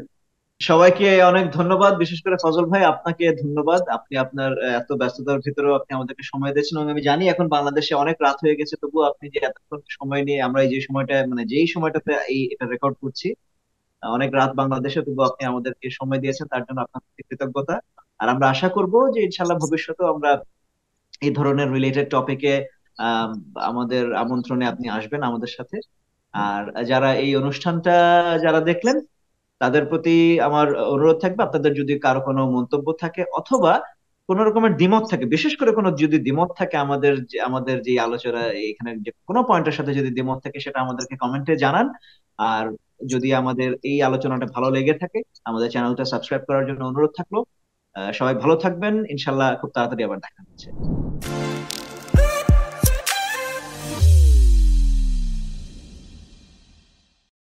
Speaker 1: সবাইকে অনেক ধন্যবাদ, বিশেষ করে ফজল ভাই আপনাকে ধন্যবাদ। আপনি আপনার এত ব্যস্ততার ভিতরেও আপনি আমাদেরকে সময় দিয়েছেন, এবং আমি জানি এখন বাংলাদেশে অনেক রাত হয়ে গেছে, তবুও আপনি যে এতক্ষণ সময় নিয়ে আমরা এই যে সময়টা মানে যেই সময়টাতে এটা রেকর্ড করছি, অনেক রাত বাংলাদেশে, তবু আপনি আমাদেরকে সময় দিয়েছেন, তার জন্য আপনার প্রতি কৃতজ্ঞতা। আর আমরা আশা করব যে ইনশাল্লাহ ভবিষ্যতেও আমরা এই ধরনের রিলেটেড টপিকে আহ আমাদের আমন্ত্রণে আপনি আসবেন আমাদের সাথে। আর যারা এই অনুষ্ঠানটা যারা দেখলেন, তাদের প্রতি আমার অনুরোধ থাকবে, আপনাদের যদি কারো কোনো মন্তব্য থাকে অথবা কোন রকমের দ্বিমত থাকে, বিশেষ করে কোনো যদি দ্বিমত থাকে আমাদের যে আলোচনা এখানে যে কোনো পয়েন্টের সাথে যদি দ্বিমত থাকে, সেটা আমাদেরকে কমেন্টে জানান। আর যদি আমাদের এই আলোচনাটা ভালো লেগে থাকে, আমাদের চ্যানেলটা সাবস্ক্রাইব করার জন্য অনুরোধ থাকলো। সবাই ভালো থাকবেন, ইনশাল্লাহ খুব তাড়াতাড়ি আবার দেখা হচ্ছে।